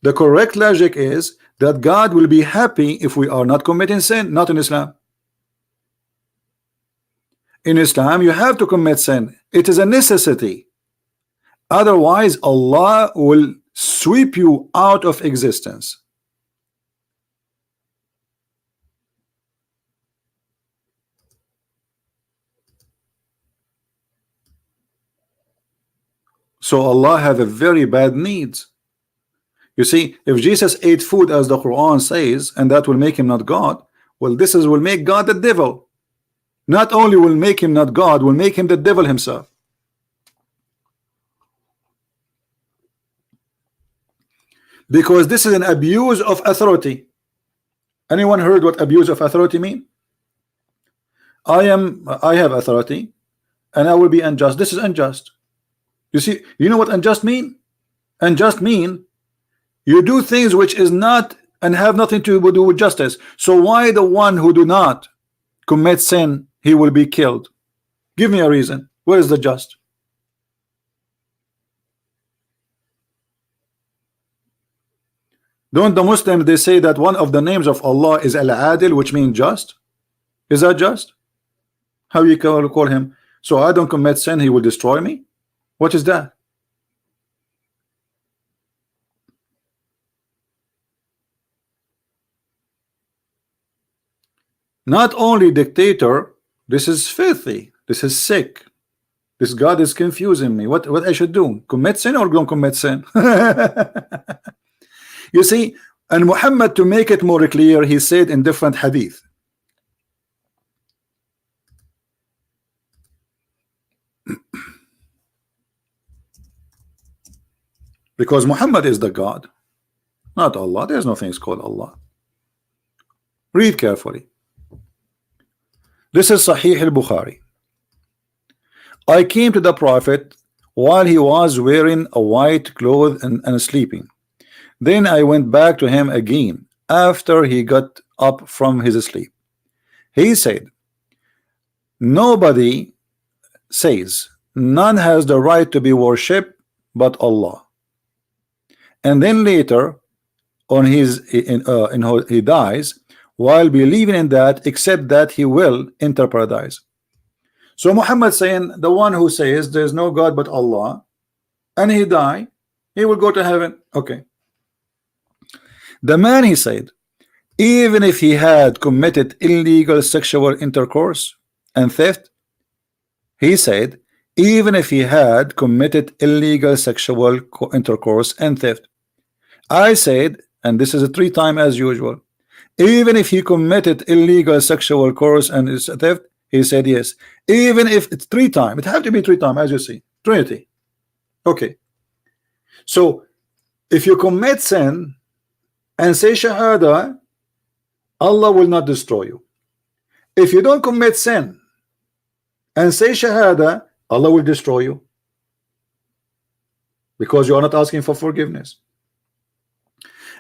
The correct logic is that God will be happy if we are not committing sin, not in Islam. in Islam you have to commit sin. It is a necessity. Otherwise Allah will sweep you out of existence. So Allah have a very bad needs. You see, if Jesus ate food as the Quran says, and that will make him not God, well, this is will make God the devil. Not only will make him not God, will make him the devil himself. Because this is an abuse of authority. Anyone heard what abuse of authority mean? I have authority and I will be unjust. This is unjust. You see, you know what unjust mean? Unjust mean you do things which is not and have nothing to do with justice. So why the one who do not commit sin, he will be killed? Give me a reason. Where is the just? Don't the Muslims, they say that one of the names of Allah is Al-Adil, which means just? Is that just? How you call him? So I don't commit sin, he will destroy me? What is that? Not only dictator, this is filthy, this is sick. This God is confusing me. What I should do? Commit sin or don't commit sin? You see, and Muhammad, to make it more clear, he said in different hadith, because Muhammad is the God, not Allah. There's no things called Allah. Read carefully. This is Sahih al-Bukhari. I came to the Prophet while he was wearing a white cloth and sleeping. Then I went back to him again after he got up from his sleep. He said, nobody says none has the right to be worshipped but Allah. And then later on he dies while believing in that, except that he will enter paradise. So Muhammad saying the one who says there's no God but Allah and he die, he will go to heaven. Okay. The man, he said, even if he had committed illegal sexual intercourse and theft, he said, even if he had committed illegal sexual intercourse and theft, I said, and this is a 3 times as usual, even if he committed illegal sexual course and theft, he said yes. Even if it's 3 times, it have to be 3 times, as you see. Trinity. Okay. So if you commit sin and say Shahada, Allah will not destroy you. If you don't commit sin and say Shahada, Allah will destroy you, because you are not asking for forgiveness.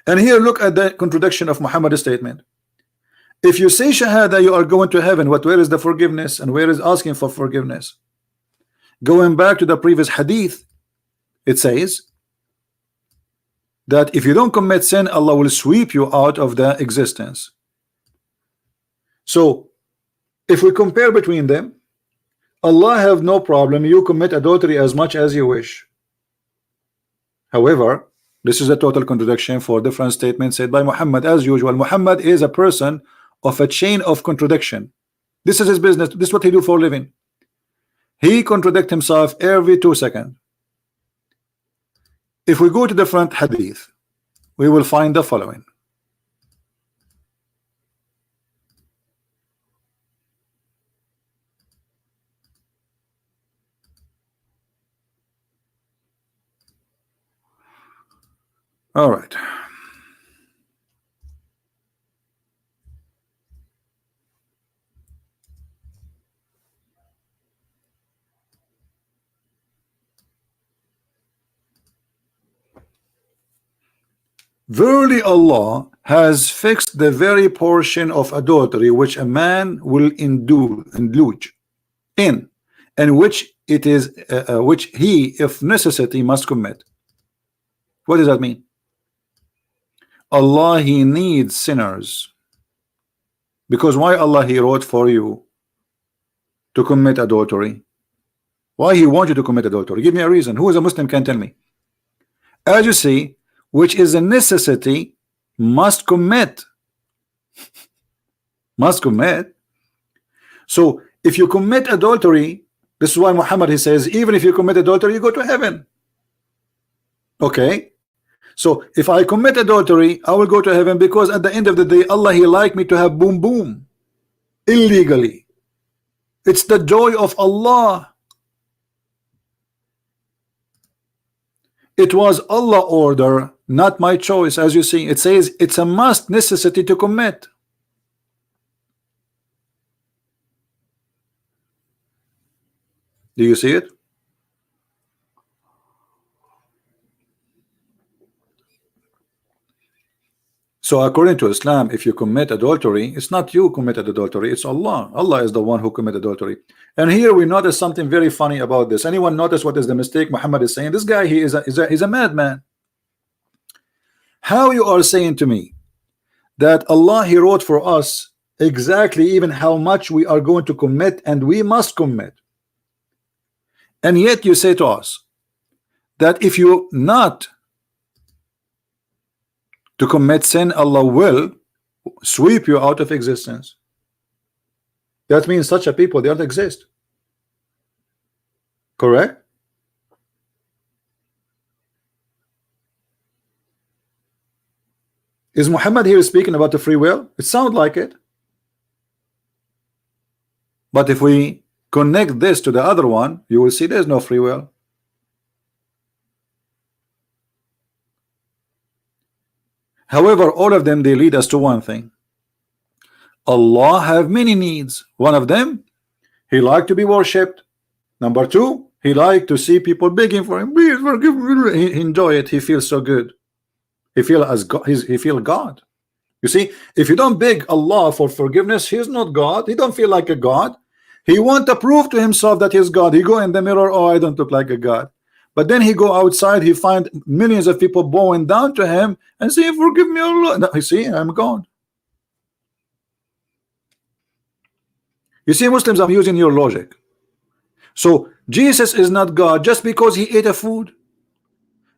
And here look at the contradiction of Muhammad's statement. If you say Shahada, you are going to heaven. Where is the forgiveness and where is asking for forgiveness? Going back to the previous hadith, it says that if you don't commit sin, Allah will sweep you out of the existence. So if we compare between them, Allah have no problem, you commit adultery as much as you wish. However, this is a total contradiction for different statements said by Muhammad. As usual, Muhammad is a person of a chain of contradiction. This is his business. This is what he do for a living. He contradicts himself every 2 seconds. If we go to different hadith, we will find the following. All right. Verily Allah has fixed the very portion of adultery which a man will indulge in, and which it is which he, if necessity, must commit. What does that mean? Allah, he needs sinners, because why Allah he wrote for you to commit adultery? Why he wants you to commit adultery? Give me a reason. Who is a Muslim can tell me? As you see, which is a necessity, must commit. Must commit. So if you commit adultery, this is why Muhammad, he says, even if you commit adultery, you go to heaven. Okay. So if I commit adultery, I will go to heaven, because at the end of the day, Allah, he like me to have boom boom illegally. It's the joy of Allah. It was Allah order, not my choice. As you see, it says it's a must, necessity to commit. Do you see it? So according to Islam, if you commit adultery, it's not you committed adultery, it's Allah. Allah is the one who committed adultery. And here we notice something very funny about this. Anyone notice what is the mistake Muhammad is saying? This guy, he's a madman. How you are saying to me that Allah, he wrote for us exactly even how much we are going to commit, and we must commit. And yet you say to us that if you not to commit sin, Allah will sweep you out of existence. That means such a people, they don't exist. Correct? Is Muhammad here speaking about the free will? It sounds like it. But if we connect this to the other one, you will see there's no free will. However, all of them, they lead us to one thing. Allah have many needs. One of them, he like to be worshipped. Number two, he like to see people begging for him, please forgive me. He enjoy it. He feels so good. He feel as God. He feel God. You see, if you don't beg Allah for forgiveness, he's not God. He don't feel like a God. He want to prove to himself that he's God. He go in the mirror, oh, I don't look like a God. But then he go outside, he find millions of people bowing down to him and say, forgive me, Allah. No, you see, I'm God. You see, Muslims, I'm using your logic. So Jesus is not God just because he ate a food,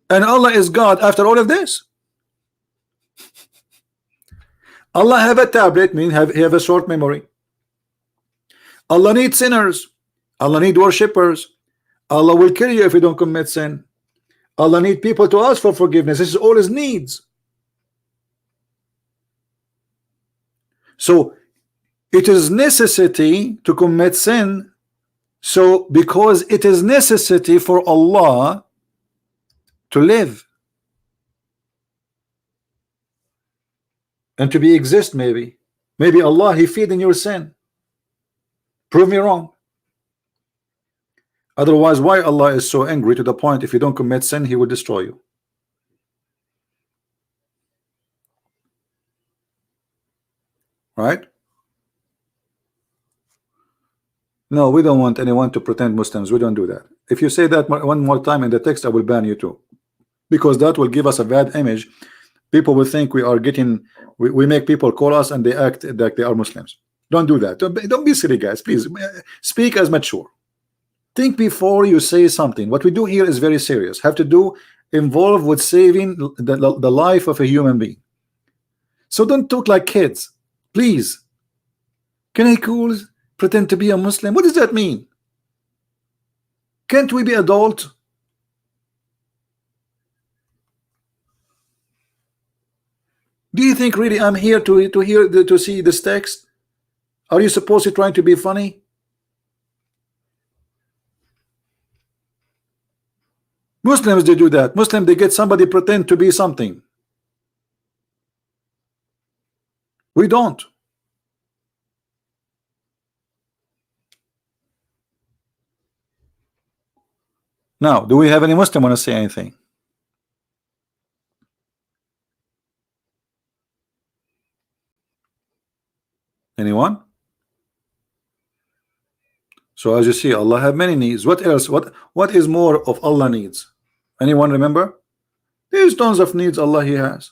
and Allah is God after all of this. Allah have a tablet, mean he have a short memory. Allah needs sinners. Allah need worshippers. Allah will kill you if you don't commit sin. Allah need people to ask for forgiveness. This is all his needs. So it is necessity to commit sin. So because it is necessity for Allah to live and to be exist, maybe Allah, he feed in your sin. Prove me wrong. Otherwise, why Allah is so angry to the point if you don't commit sin, he will destroy you? Right? No, we don't want anyone to pretend Muslims. We don't do that. If you say that one more time in the text, I will ban you too, because that will give us a bad image. People will think we are getting, we make people call us and they act like they are Muslims. Don't do that. Don't be silly, guys. Please speak as mature. Think before you say something. What we do here is very serious. Have to do involved with saving the life of a human being. So don't talk like kids, please. Can I cool pretend to be a Muslim? What does that mean? Can't we be adult? Do you think really I'm here to see this text? Are you supposed to trying to be funny? Muslims, they do that. Muslims, they get somebody pretend to be something. We don't. Now, do we have any Muslim want to say anything? Anyone? So as you see, Allah have many needs. What else? What is more of Allah needs? Anyone remember? There's tons of needs Allah he has.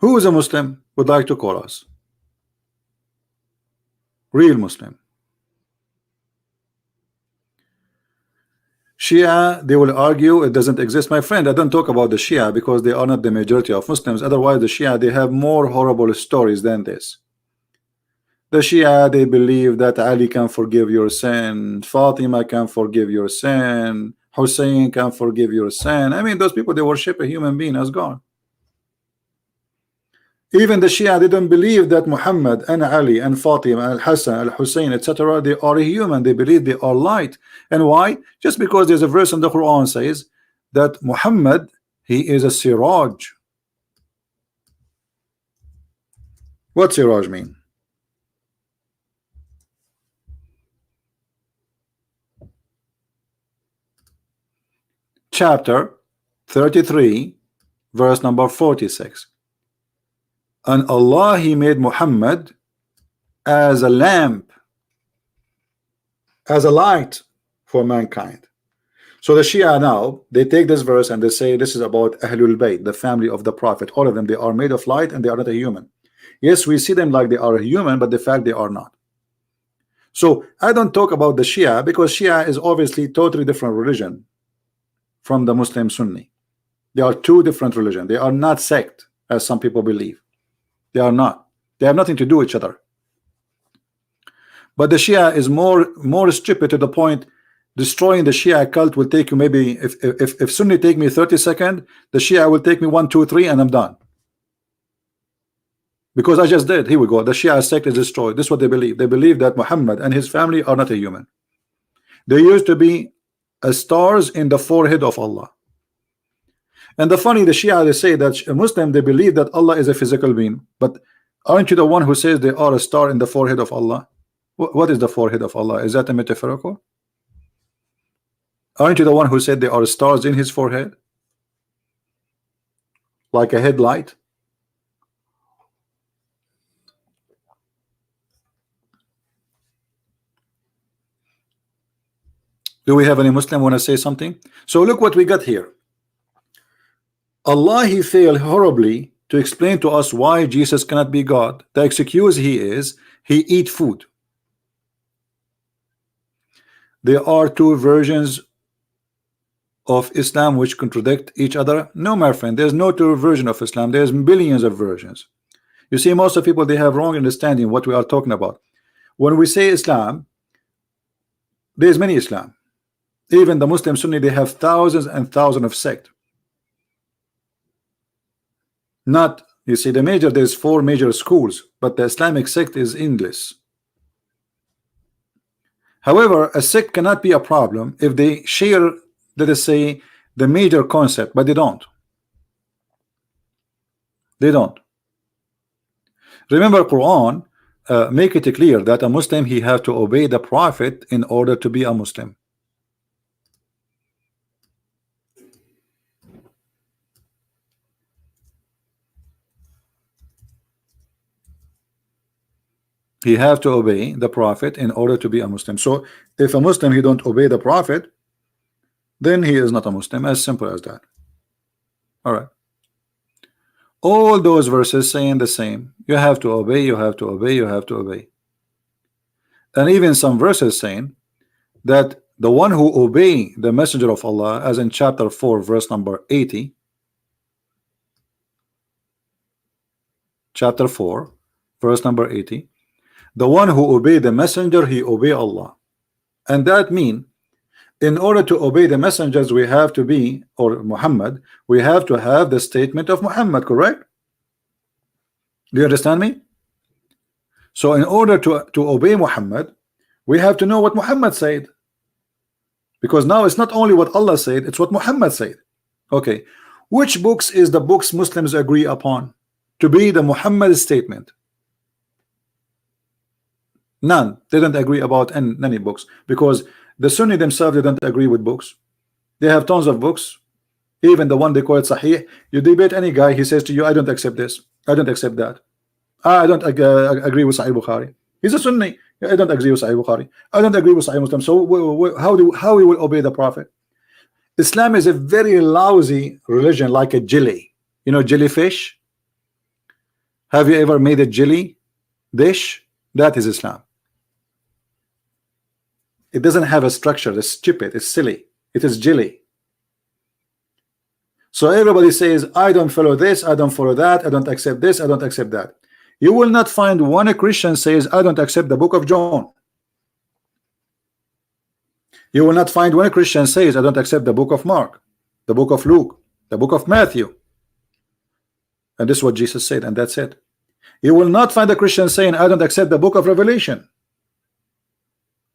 Who is a Muslim would like to call us? Real Muslim. Shia, they will argue it doesn't exist. My friend, I don't talk about the Shia because they are not the majority of Muslims. Otherwise, the Shia, they have more horrible stories than this. The Shia, they believe that Ali can forgive your sin, Fatima can forgive your sin, Hussein can forgive your sin. I mean, those people, they worship a human being as God. Even the Shia, they don't believe that Muhammad and Ali and Fatima and Hassan and Hussein, etc., they are human. They believe they are light. And why? Just because there's a verse in the Quran says that Muhammad, he is a siraj. What siraj mean? Chapter 33, verse number 46. And Allah, he made Muhammad as a lamp, as a light for mankind. So the Shia now, they take this verse and they say this is about Ahlul Bayt, the family of the Prophet. All of them, they are made of light and they are not a human. Yes, we see them like they are a human, but the fact they are not. So I don't talk about the Shia because Shia is obviously totally different religion from the Muslim Sunni. They are two different religions. They are not sect as some people believe. They are not. They have nothing to do with each other. But the Shia is more stupid to the point. Destroying the Shia cult will take you maybe if Sunni take me 30 seconds, the Shia will take me 1, 2, 3, and I'm done. Because I just did. Here we go. The Shia sect is destroyed. This is what they believe. They believe that Muhammad and his family are not a human. They used to be stars in the forehead of Allah. And the funny, the Shia, they say that a Muslim, they believe that Allah is a physical being. But aren't you the one who says they are a star in the forehead of Allah? What is the forehead of Allah? Is that a metaphorical? Aren't you the one who said there are stars in his forehead? Like a headlight? Do we have any Muslim want to say something? So look what we got here. Allah, he failed horribly to explain to us why Jesus cannot be God. The excuse he eat food. There are two versions of Islam which contradict each other. No, my friend, there's no two version of Islam. There's billions of versions. You see, most of people, they have wrong understanding what we are talking about. When we say Islam, there's many Islam. Even the Muslim Sunni, they have thousands and thousands of sects. Not, you see, there's 4 major schools, but the Islamic sect is endless. However, a sect cannot be a problem if they share, let us say, the major concept, but they don't. They don't. Remember, Quran make it clear that a Muslim, he have to obey the Prophet in order to be a Muslim. He have to obey the Prophet in order to be a Muslim. So if a Muslim, he don't obey the Prophet, then he is not a Muslim. As simple as that. All right. All those verses saying the same. You have to obey, you have to obey, you have to obey. And even some verses saying that the one who obey the messenger of Allah, as in chapter 4, verse number 80. Chapter 4, verse number 80. The one who obey the messenger, he obey Allah. And that mean, in order to obey the messengers, we have to be, or Muhammad, we have to have the statement of Muhammad, correct? Do you understand me? So in order to obey Muhammad, we have to know what Muhammad said. Because now it's not only what Allah said, it's what Muhammad said. Okay, which books is the books Muslims agree upon to be the Muhammad statement? None. They don't agree about any books, because the Sunni themselves, they don't agree with books. They have tons of books, even the one they call it Sahih. You debate any guy, he says to you, I don't accept this, I don't accept that, I don't agree with Sahih Bukhari. He's a Sunni. I don't agree with Sahih Bukhari, I don't agree with Sahih Muslim. So how we will obey the Prophet? Islam is a very lousy religion, like a jelly, you know, jellyfish. Have you ever made a jelly dish? That is Islam. It doesn't have a structure. It's stupid. It's silly. It is jelly. So everybody says, I don't follow this, I don't follow that, I don't accept this, I don't accept that. You will not find one Christian says, I don't accept the book of John. You will not find one Christian says, I don't accept the book of Mark, the book of Luke, the book of Matthew. And this is what Jesus said, and that's it. You will not find a Christian saying, I don't accept the book of Revelation,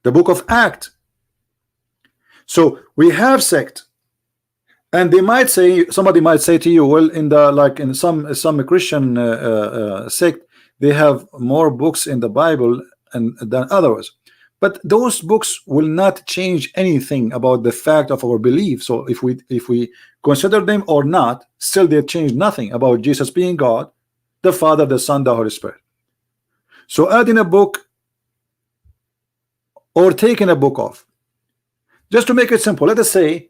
the book of Acts. So we have sect. And they might say, somebody might say to you, well, in the like in some Christian sect, they have more books in the Bible and than others. But those books will not change anything about the fact of our belief. So if we consider them or not, still they change nothing about Jesus being God, the Father, the Son, the Holy Spirit. So adding a book or taking a book off, just to make it simple, let us say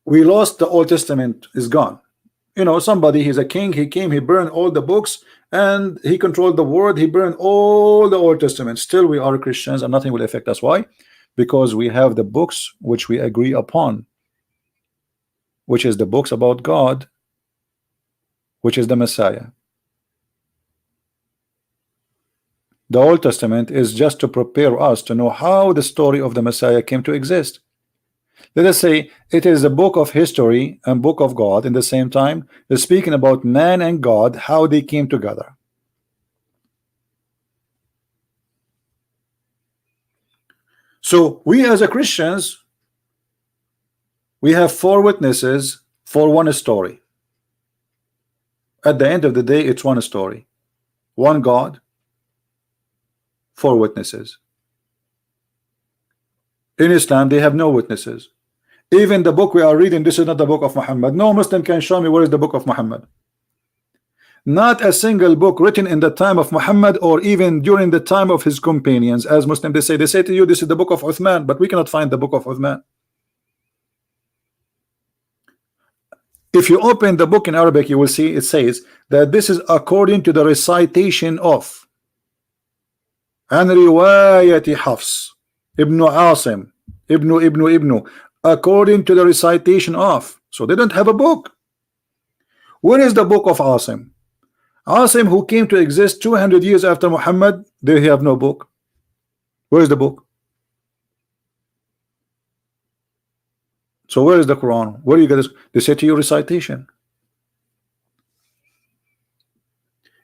we lost the Old Testament, is gone. You know, somebody, he's a king, he came, he burned all the books, and he controlled the world, he burned all the Old Testament. Still we are Christians and nothing will affect us. Why? Because we have the books which we agree upon, which is the books about God, which is the Messiah. The Old Testament is just to prepare us to know how the story of the Messiah came to exist. Let us say it is a book of history and book of God in the same time. It's speaking about man and God, how they came together. So we as a Christians, we have 4 witnesses for one story. At the end of the day, it's one story, one God, 4 witnesses. In Islam, they have no witnesses. Even the book we are reading, this is not the book of Muhammad. No Muslim can show me where is the book of Muhammad. Not a single book written in the time of Muhammad or even during the time of his companions. As Muslims, they say to you, this is the book of Uthman, but we cannot find the book of Uthman. If you open the book in Arabic, you will see it says that this is according to the recitation of An Riwayati Hafs Ibn Asim Ibn according to the recitation of. So they don't have a book. Where is the book of Asim? Asim, who came to exist 200 years after Muhammad, they have no book. Where is the book? So where is the Quran? Where do you get this? They say to you recitation.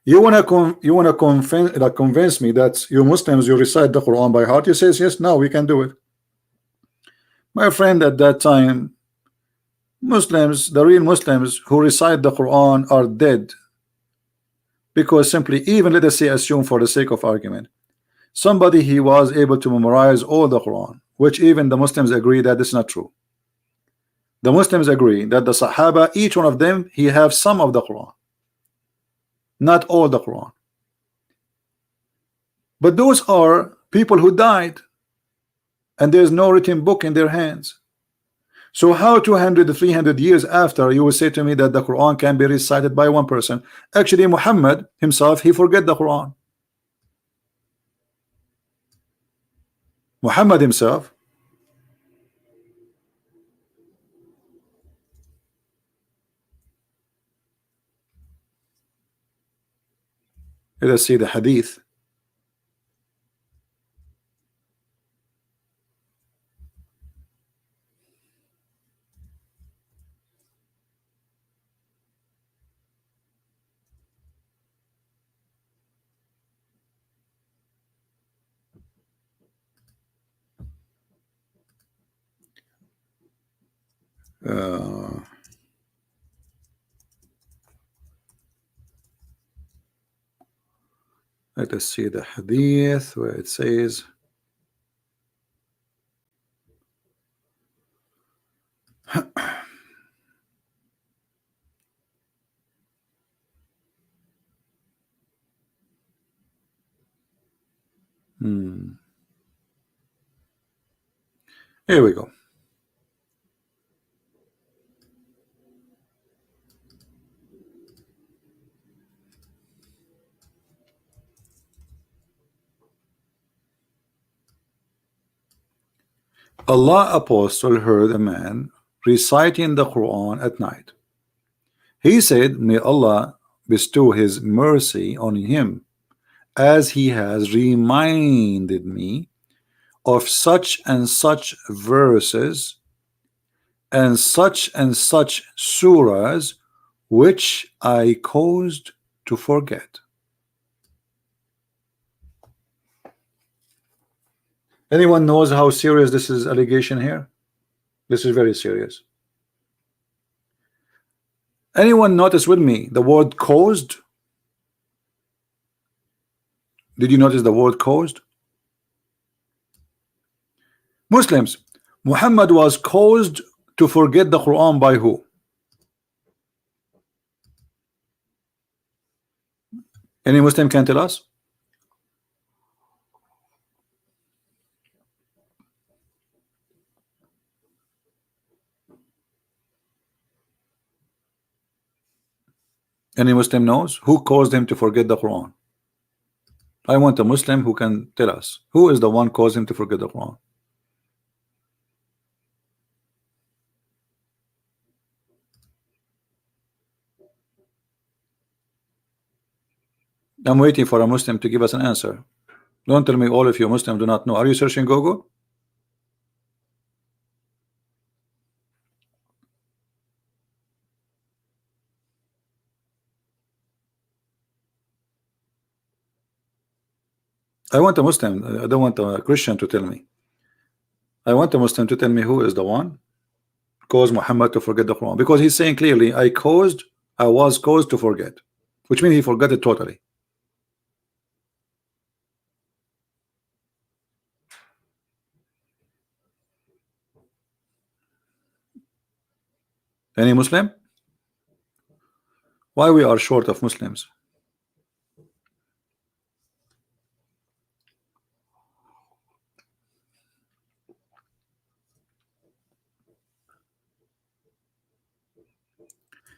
You wanna convince me that you Muslims, you recite the Quran by heart? You says yes, now we can do it. My friend, at that time, Muslims, the real Muslims who recite the Quran are dead, because simply, even let us say, assume for the sake of argument, somebody he was able to memorize all the Quran, which even the Muslims agree that is not true. The Muslims agree that the Sahaba, each one of them, he have some of the Quran, not all the Quran. But those are people who died and there's no written book in their hands. So how 200 300 years after you will say to me that the Quran can be recited by one person? Actually, Muhammad himself, he forget the Quran. Muhammad himself, let us see the hadith. Let us see the hadith where it says here we go. Allah apostle heard a man reciting the Quran at night. He said, may Allah bestow his mercy on him, as he has reminded me of such and such verses and such surahs which I caused to forget. Anyone knows how serious this is allegation here? This is very serious. Anyone notice with me the word caused? Did you notice the word caused? Muslims, Muhammad was caused to forget the Quran by who? Any Muslim can tell us? Any Muslim knows who caused him to forget the Quran? I want a Muslim who can tell us who is the one caused him to forget the Quran. I'm waiting for a Muslim to give us an answer. Don't tell me all of you Muslims do not know. Are you searching Google? I want a Muslim. I don't want a Christian to tell me. I want a Muslim to tell me who is the one caused Muhammad to forget the Quran, because he's saying clearly, I was caused to forget, which means he forgot it totally. Any Muslim? Why we are short of Muslims?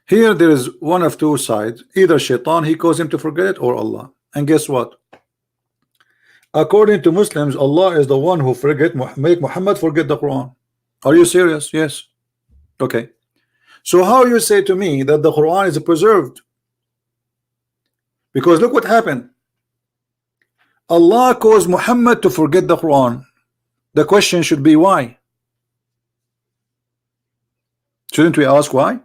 Here there is one of two sides. Either Shaitan, he caused him to forget it, or Allah. And guess what? According to Muslims, Allah is the one who make Muhammad forget the Quran. Are you serious? Yes. Okay. So how you say to me that the Quran is preserved? Because look what happened. Allah caused Muhammad to forget the Quran. The question should be why? Shouldn't we ask why?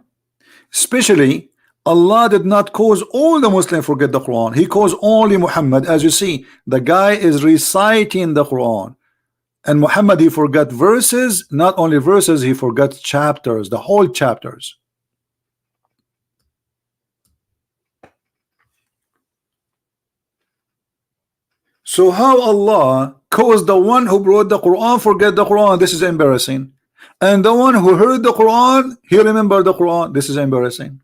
Especially, Allah did not cause all the Muslims forget the Quran. He caused only Muhammad. As you see, the guy is reciting the Quran, and Muhammad, he forgot verses. Not only verses, he forgot chapters, the whole chapters. So how Allah caused the one who brought the Quran forget the Quran? This is embarrassing. And the one who heard the Quran, he remembered the Quran. This is embarrassing.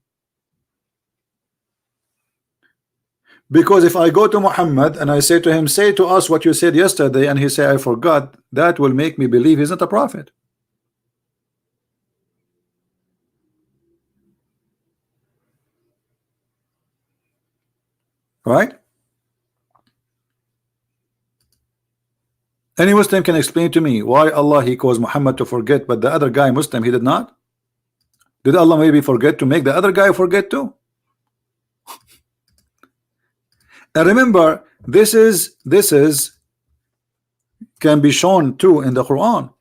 Because if I go to Muhammad and I say to him, say to us what you said yesterday, and he say I forgot, that will make me believe he's not a prophet. Right? Any Muslim can explain to me why Allah he caused Muhammad to forget, but the other guy Muslim he did not? Did Allah maybe forget to make the other guy forget too? And remember, this is can be shown too in the Quran.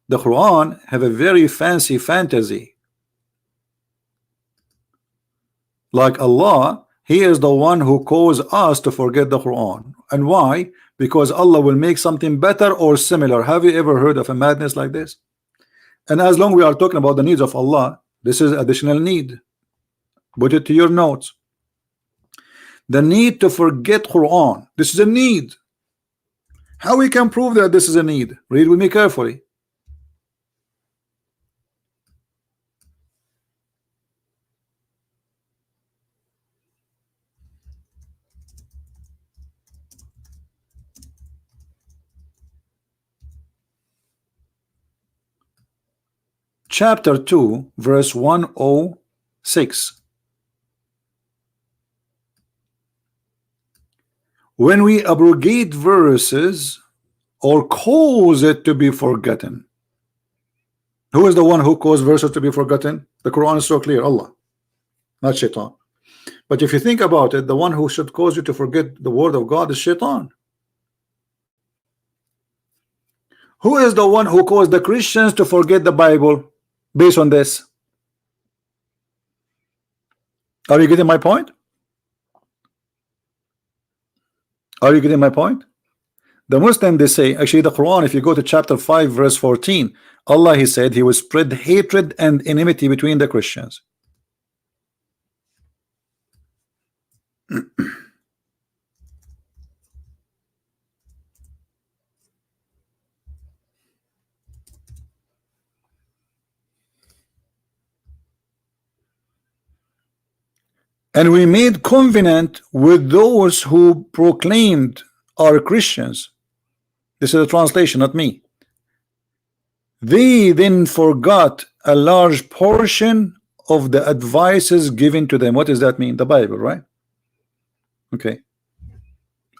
The Quran have a very fancy fantasy. Like Allah, he is the one who caused us to forget the Quran. And why? Because Allah will make something better or similar. Have you ever heard of a madness like this? And as long we are talking about the needs of Allah, this is additional need. Put it to your notes. The need to forget Quran. This is a need. How we can prove that this is a need? Read with me carefully. Chapter 2, verse 106. When we abrogate verses or cause it to be forgotten, Who is the one who caused verses to be forgotten? The Quran is so clear, Allah, not Shaitan. But if you think about it, the one who should cause you to forget the word of God is Shaitan. Who is the one who caused the Christians to forget the Bible based on this? Are you getting my point? Are you getting my point? The Muslim, they say, actually the Quran, if you go to chapter 5 verse 14, Allah, he said he will spread hatred and enmity between the Christians. And we made covenant with those who proclaimed are Christians. This is a translation, not me. They then forgot a large portion of the advices given to them. What does that mean? The Bible, right? Okay.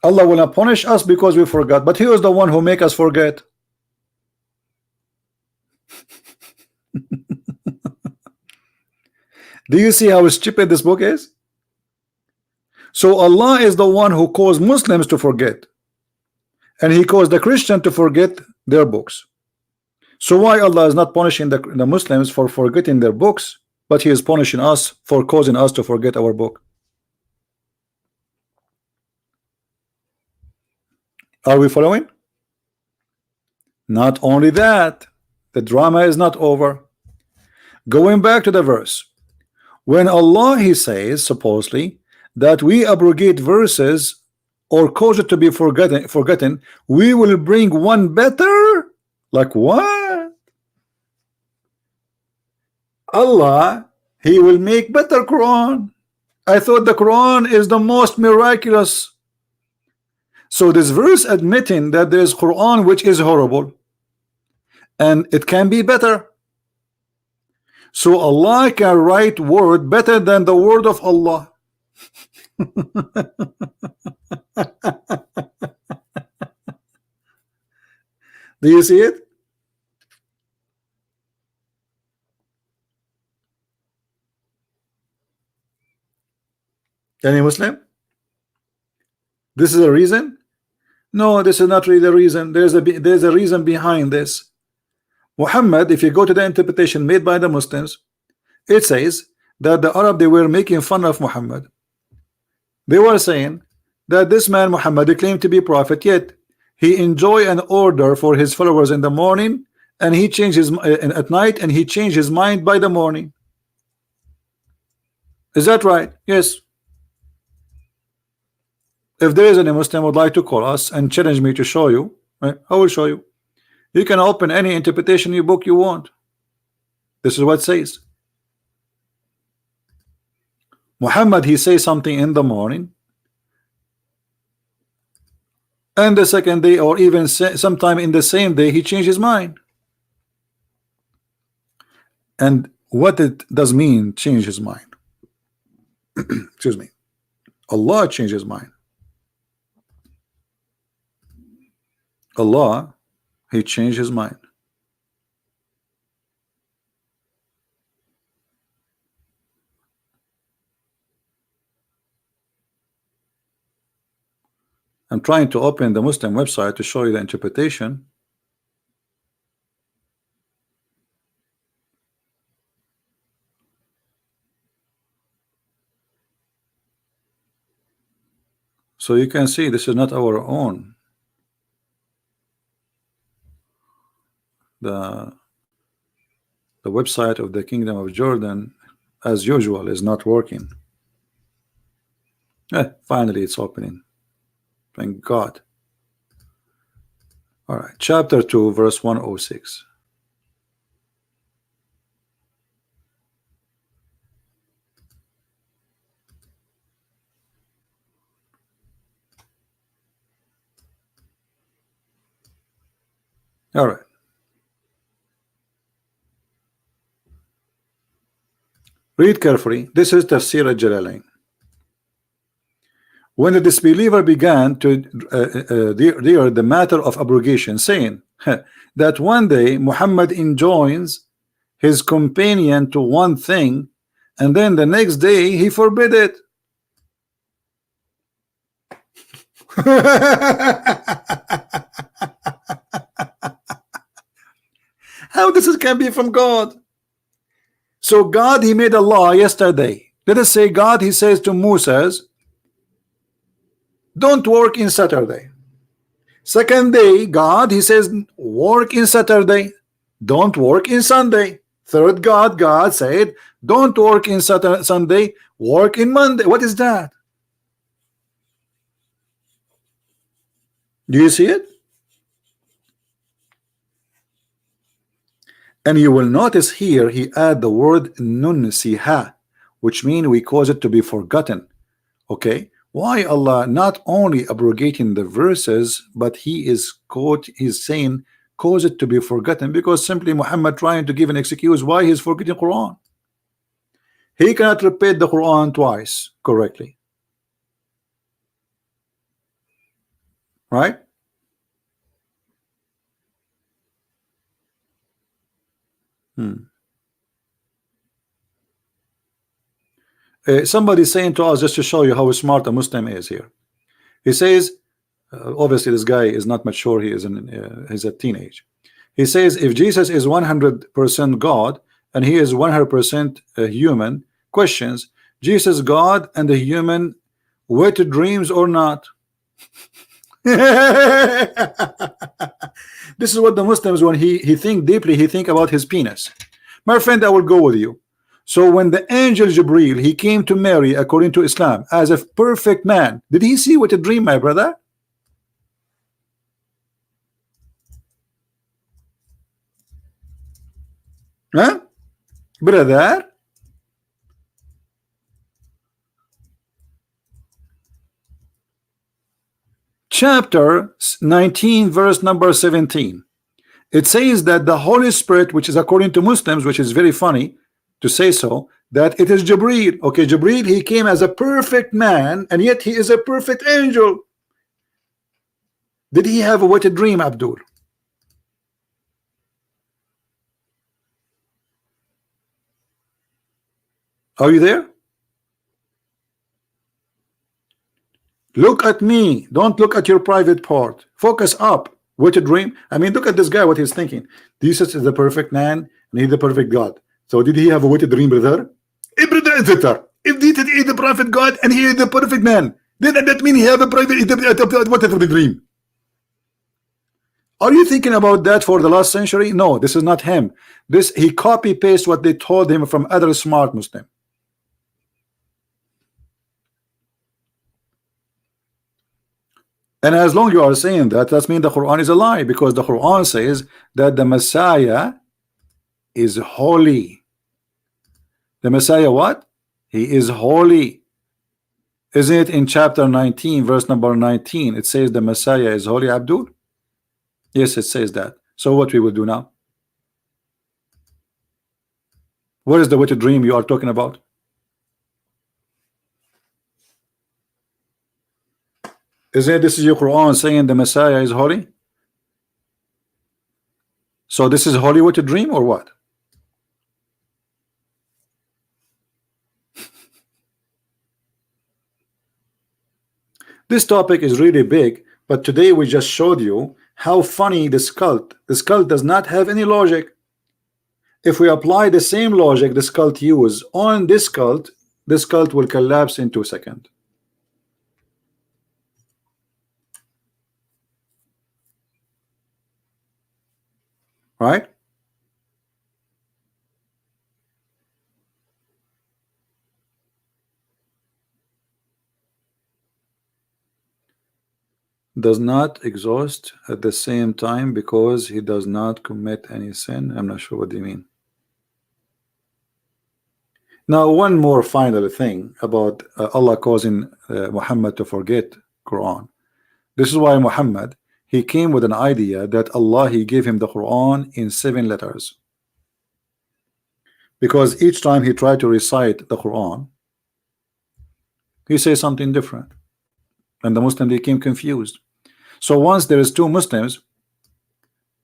Allah will not punish us because we forgot, but He was the one who make us forget. Do you see how stupid this book is? So Allah is the one who caused Muslims to forget, and He caused the Christian to forget their books. So why Allah is not punishing the Muslims for forgetting their books, but He is punishing us for causing us to forget our book? Are we following? Not only that, the drama is not over. Going back to the verse, when Allah, He says supposedly that we abrogate verses or cause it to be forgotten, we will bring one better. Like what? Allah, He will make better Quran. I thought the Quran is the most miraculous. So this verse admitting that there is Quran which is horrible and it can be better. So Allah can write word better than the word of Allah. Do you see it? Any Muslim? This is a reason? No, this is not really the reason. There's a reason behind this. Muhammad, if you go to the interpretation made by the Muslims, it says that the Arab, they were making fun of Muhammad. They were saying that this man Muhammad, he claimed to be prophet, yet he enjoy an order for his followers in the morning, and he changes at night, and he changed his mind by the morning. Is that right? Yes. If there is any Muslim would like to call us and challenge me to show you, right, I will show you. You can open any interpretation book you want. This is what it says. Muhammad, he says something in the morning, and the second day, or even sometime in the same day, he changed his mind. And what it does mean, change his mind? Excuse me. Allah changed his mind. Allah, He changed his mind. I'm trying to open the Muslim website to show you the interpretation. So you can see this is not our own. The website of the Kingdom of Jordan, as usual, is not working. Finally it's opening. Thank God. All right, chapter 2 verse 106. All right. Read carefully. This is Tafsir al-Jalalain. When the disbeliever began to rear the matter of abrogation, saying that one day Muhammad enjoins his companion to one thing, and then the next day he forbid it. How this can be from God? So God, he made a law yesterday. Let us say God, he says to Moses, don't work in Saturday. Second day, God, he says, work in Saturday, don't work in Sunday. Third God said, don't work in Sunday, work in Monday. What is that? Do you see it? And you will notice here he add the word nunsiha, which means we cause it to be forgotten. Okay, why Allah not only abrogating the verses, but he is saying cause it to be forgotten, because simply Muhammad trying to give an excuse why he's forgetting Quran. He cannot repeat the Quran twice correctly, right? Somebody saying to us, just to show you how smart a Muslim is here. He says, obviously this guy is not mature, he is he's a teenage. He says if Jesus is 100% God and he is 100% human, questions, Jesus God and the human wet dreams or not? This is what the Muslims, when he think deeply, he think about his penis. My friend, I will go with you. So when the angel Jibril, he came to Mary according to Islam as a perfect man, did he see what a dream, my brother? Huh? Brother? Chapter 19 verse number 17, it says that the Holy Spirit, which is according to Muslims, which is very funny to say so, that it is Jibril. Okay, Jibril, he came as a perfect man and yet he is a perfect angel. Did he have a wet dream, Abdul? Are you there? Look at me, don't look at your private part, focus up. What a dream. I mean, look at this guy, what he's thinking. Jesus is the perfect man and he's the perfect God. So did he have a wet dream, brother? If Jesus is the prophet God and he is the perfect man, then that means he have a private whatever the dream. Are you thinking about that for the last century? No, this is not him. This, he copy paste what they told him from other smart Muslim. And as long as you are saying that, that means the Quran is a lie, because the Quran says that the Messiah is holy. The Messiah what? He is holy. Isn't it in chapter 19 verse number 19 it says the Messiah is holy, Abdul? Yes, it says that. So what we will do now? What is the wet dream you are talking about? Isn't it, this is your Quran saying the Messiah is holy? So this is holy wet dream or what? This topic is really big, but today we just showed you how funny this cult. This cult does not have any logic. If we apply the same logic this cult use on this cult will collapse in 2 seconds. Right? Does not exhaust at the same time because he does not commit any sin. I'm not sure what you mean. Now, one more final thing about Allah causing Muhammad to forget Quran. This is why Muhammad, he came with an idea that Allah, he gave him the Quran in 7 letters, because each time he tried to recite the Quran, he says something different, and the Muslim became confused. So once there is 2 Muslims,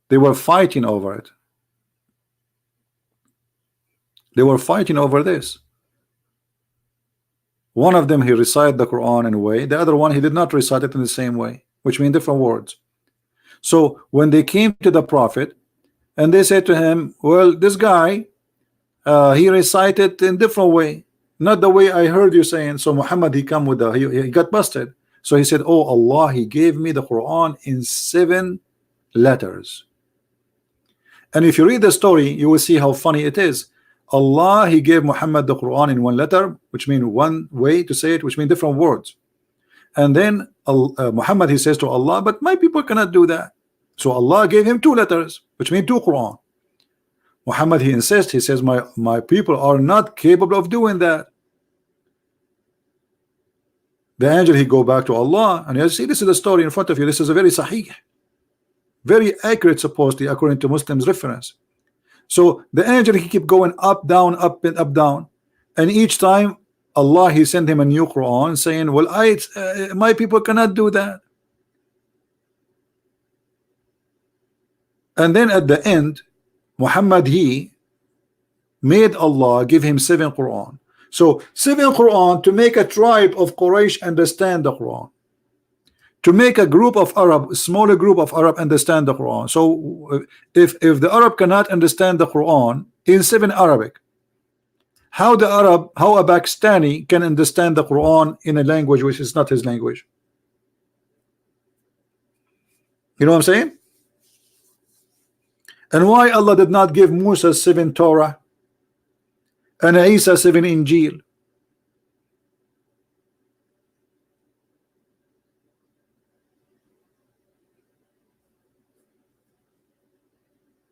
they were fighting over it. They were fighting over this. One of them, he recited the Quran in a way, the other one he did not recite it in the same way, which mean different words. So when they came to the Prophet and they said to him, well, this guy, he recited in different way, not the way I heard you saying. So Muhammad, he come with he got busted. So he said, oh Allah, he gave me the Quran in 7 letters. And if you read the story, you will see how funny it is. Allah, he gave Muhammad the Quran in 1 letter, which means one way to say it, which means different words. And then Muhammad, he says to Allah, but my people cannot do that. So Allah gave him 2 letters, which means 2 Quran. Muhammad, he insists, he says, my people are not capable of doing that. The angel, he go back to Allah and he says, see, this is the story in front of you. This is a very sahih, very accurate, supposedly, according to Muslims reference. So the angel, he keep going up, down, up and up, down, and each time Allah, he sent him a new Quran saying, well, my people cannot do that. And then at the end, Muhammad, he made Allah give him 7 Quran. So 7 Quran to make a tribe of Quraysh understand the Quran, to make a group of Arab, a smaller group of Arab understand the Quran. So if the Arab cannot understand the Quran in 7 Arabic, how a Pakistani can understand the Quran in a language which is not his language? You know what I'm saying? And why Allah did not give Musa 7 Torah and Isa 7 Injil?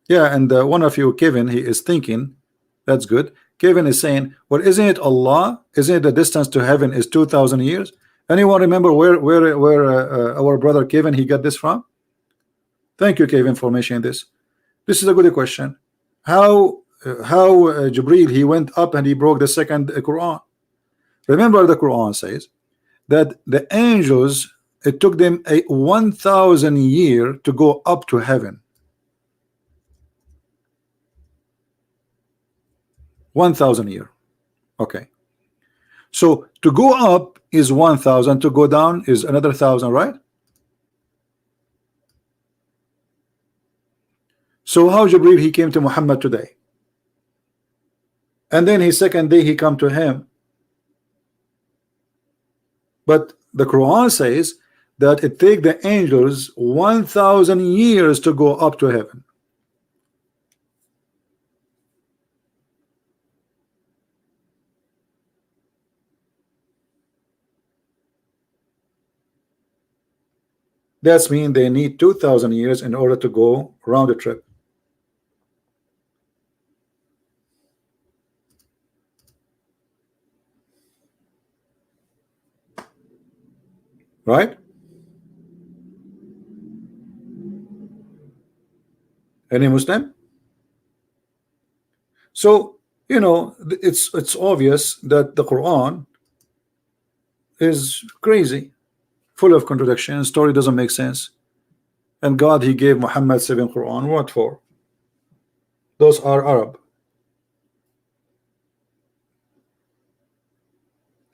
Yeah, and one of you, Kevin, he is thinking, that's good. Kevin is saying, well, isn't it Allah? Isn't it the distance to heaven is 2,000 years? Anyone remember where our brother Kevin, he got this from? Thank you, Kevin, for mentioning this. This is a good question. How Jibreel, he went up and he broke the second Quran. Remember, the Quran says that the angels, it took them 1,000 years to go up to heaven. 1,000 years. Okay. So to go up is 1,000, to go down is another 1,000, right? So how Jibreel, he came to Muhammad today, and then his second day he come to him. But the Quran says that it take the angels 1,000 years to go up to heaven. That's mean they need 2,000 years in order to go round the trip. Right? Any Muslim? So, you know, it's obvious that the Quran is crazy, full of contradictions. Story doesn't make sense. And God, he gave Muhammad 7 Quran. What for? Those are Arab.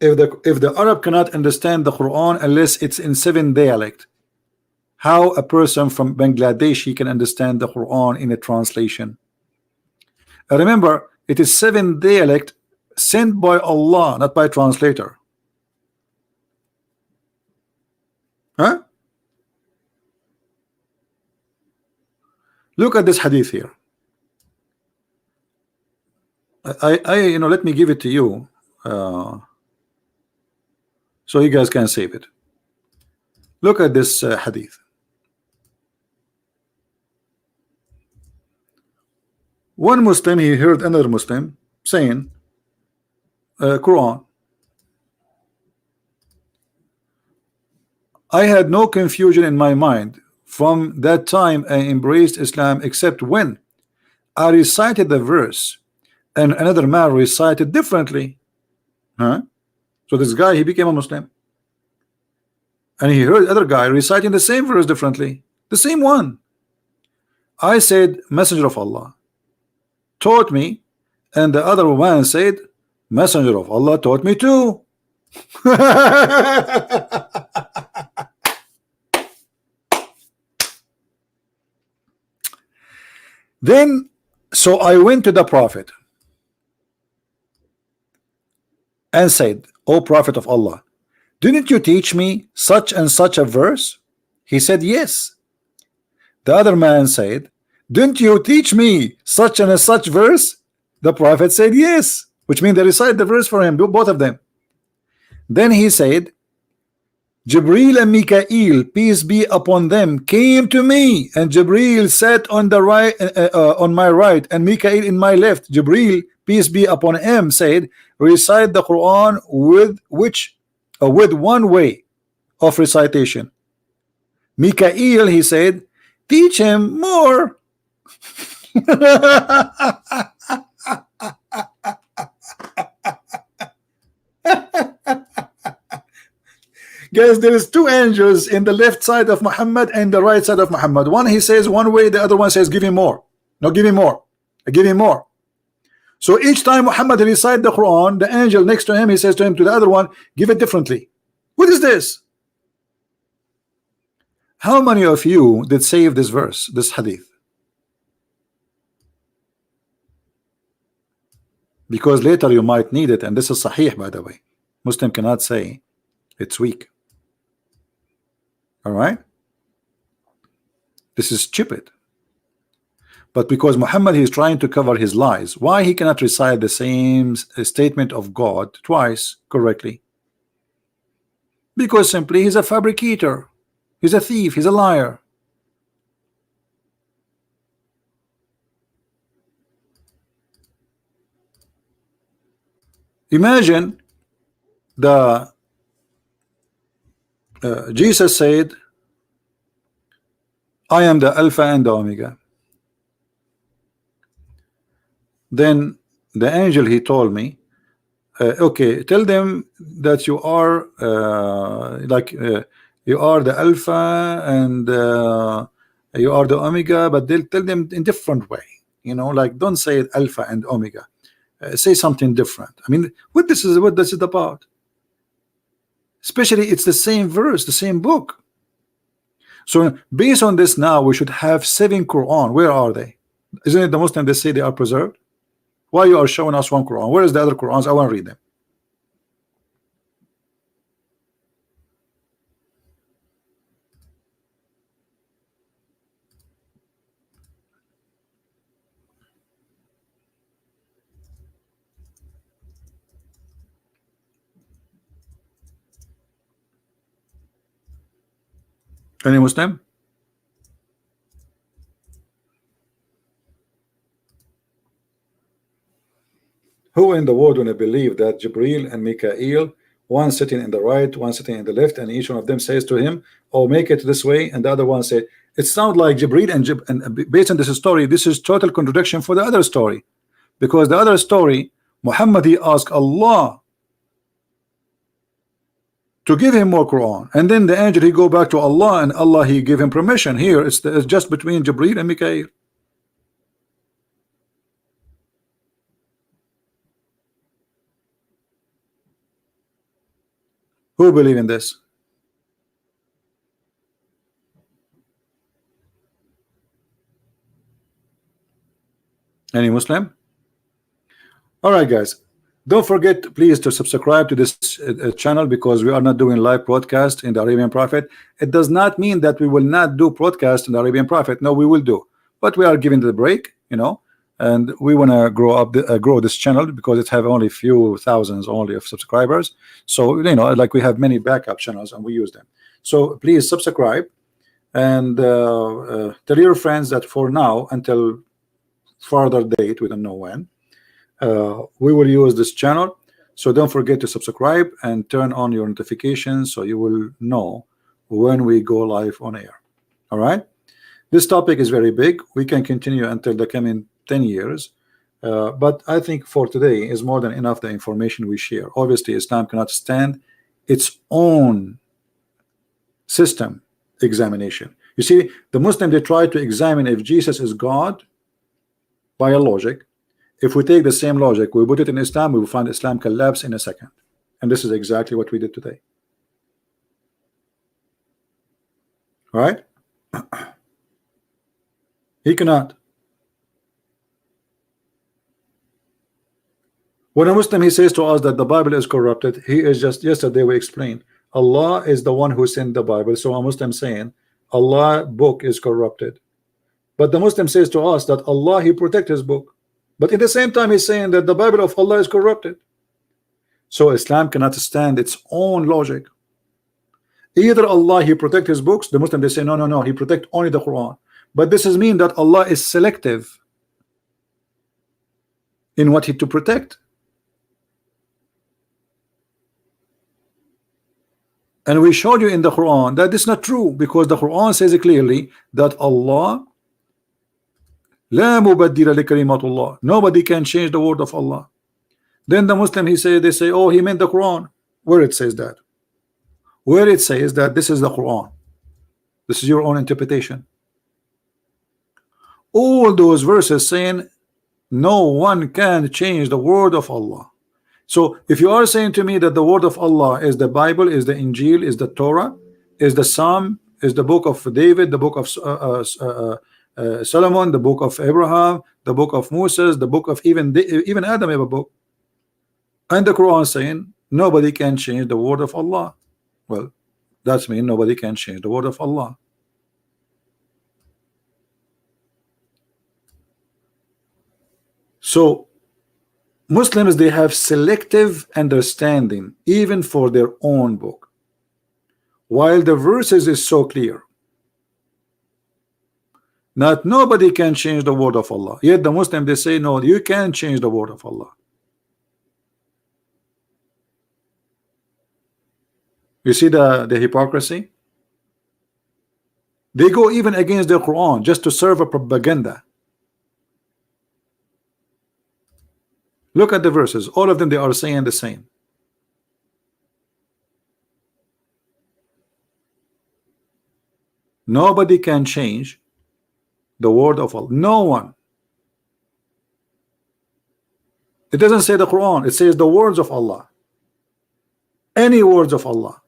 If the Arab cannot understand the Quran unless it's in 7 dialect, how a person from Bangladesh he can understand the Quran in a translation? Remember, it is 7 dialect sent by Allah, not by translator. Huh? Look at this hadith here. You know, let me give it to you so you guys can save it. Look at this hadith. One Muslim, he heard another Muslim saying, Quran, I had no confusion in my mind from that time I embraced Islam, except when I recited the verse and another man recited differently. Huh? So this guy, he became a Muslim, and he heard other guy reciting the same verse differently, the same one. I said, Messenger of Allah taught me And the other man said, Messenger of Allah taught me too. Then, so I went to the Prophet and said, O Prophet of Allah, didn't you teach me such and such a verse? He said, yes. The other man said, didn't you teach me such and such verse? The Prophet said, yes, which means they recite the verse for him, both of them. Then he said, Jibril and Mikael, peace be upon them, came to me, and Jibril sat on the right, on my right, and Mikael in my left. Jibril, peace be upon him, said, recite the Quran with one way of recitation. Mikael, he said, teach him more. Guys, there is two angels in the left side of Muhammad and the right side of Muhammad. One he says one way, the other one says give him more. No, give him more. Give him more. So each time Muhammad recite the Quran, the angel next to him, he says to him, to the other one, give it differently. What is this? How many of you did save this verse, this hadith? Because later you might need it, and this is sahih, by the way. Muslim cannot say it's weak. All right, this is stupid. But because Muhammad is trying to cover his lies, why he cannot recite the same statement of God twice correctly? Because simply he's a fabricator, he's a thief, he's a liar. Imagine the Jesus said, I am the Alpha and the Omega. Then the angel, he told me, okay, tell them that you are you are the Alpha and you are the Omega, but they'll tell them in different way, you know, like don't say it Alpha and Omega, say something different. I mean, what this is about? Especially it's the same verse, the same book. So based on this, now we should have 7 Quran. Where are they? Isn't it the Muslim they say they are preserved? Why you are showing us 1 Quran? Where is the other Qurans? I want to read them. Any Muslim? Who in the world will believe that Jibril and Mikael, one sitting in the right, one sitting in the left, and each one of them says to him, oh, make it this way, and the other one said, it sounds like Jibril and based on this story, this is total contradiction for the other story, because the other story, Muhammad, he asked Allah to give him more Quran, and then the angel, he go back to Allah, and Allah, he give him permission. Here it's just between Jibril and Mikael. Who believe in this? Any Muslim? All right, guys, don't forget please to subscribe to this channel, because we are not doing live broadcast in the Arabian Prophet. It does not mean that we will not do broadcast in the Arabian Prophet. No, we will do, but we are giving the break, you know, and we want to grow this channel, because it have only a few thousands only of subscribers. So, you know, like we have many backup channels and we use them. So please subscribe and tell your friends that for now, until further date, we don't know when, we will use this channel. So don't forget to subscribe and turn on your notifications so you will know when we go live on air. All right, this topic is very big. We can continue until the coming 10 years, but I think for today is more than enough the information we share. Obviously Islam cannot stand its own system examination. You see, the Muslim, they try to examine if Jesus is God by a logic, If we take the same logic, we put it in Islam, we will find Islam collapse in a second. And this is exactly what we did today. Right? He cannot. When a Muslim he says to us that the Bible is corrupted, he is just, yesterday we explained, Allah is the one who sent the Bible. So a Muslim saying Allah book is corrupted. But the Muslim says to us that Allah he protect his book. But at the same time he's saying that the Bible of Allah is corrupted. So Islam cannot stand its own logic. Either Allah he protect his books, the Muslim they say no, he protect only the Quran. But this is mean that Allah is selective in what he to protect. And we showed you in the Quran that this is not true, because the Quran says clearly that Allah la mubaddila li kalimatullah, nobody can change the word of Allah. Then the Muslim they say oh, he meant the Quran. Where it says that? Where it says that this is the Quran? This is your own interpretation. All those verses saying no one can change the word of Allah. So if you are saying to me that the word of Allah is the Bible, is the Injil, is the Torah, is the Psalm, is the book of David, the book of Solomon, the book of Abraham, the book of Moses, the book of even Adam have a book, and the Quran saying nobody can change the word of Allah, well, that's mean nobody can change the word of Allah. So Muslims they have selective understanding even for their own book, while the verses is so clear that nobody can change the word of Allah, yet the Muslim they say no, you can change the word of Allah. You see the hypocrisy? They go even against the Quran just to serve a propaganda. Look at the verses, all of them they are saying the same. Nobody can change the word of Allah, no one. It doesn't say the Quran, it says the words of Allah, any words of Allah.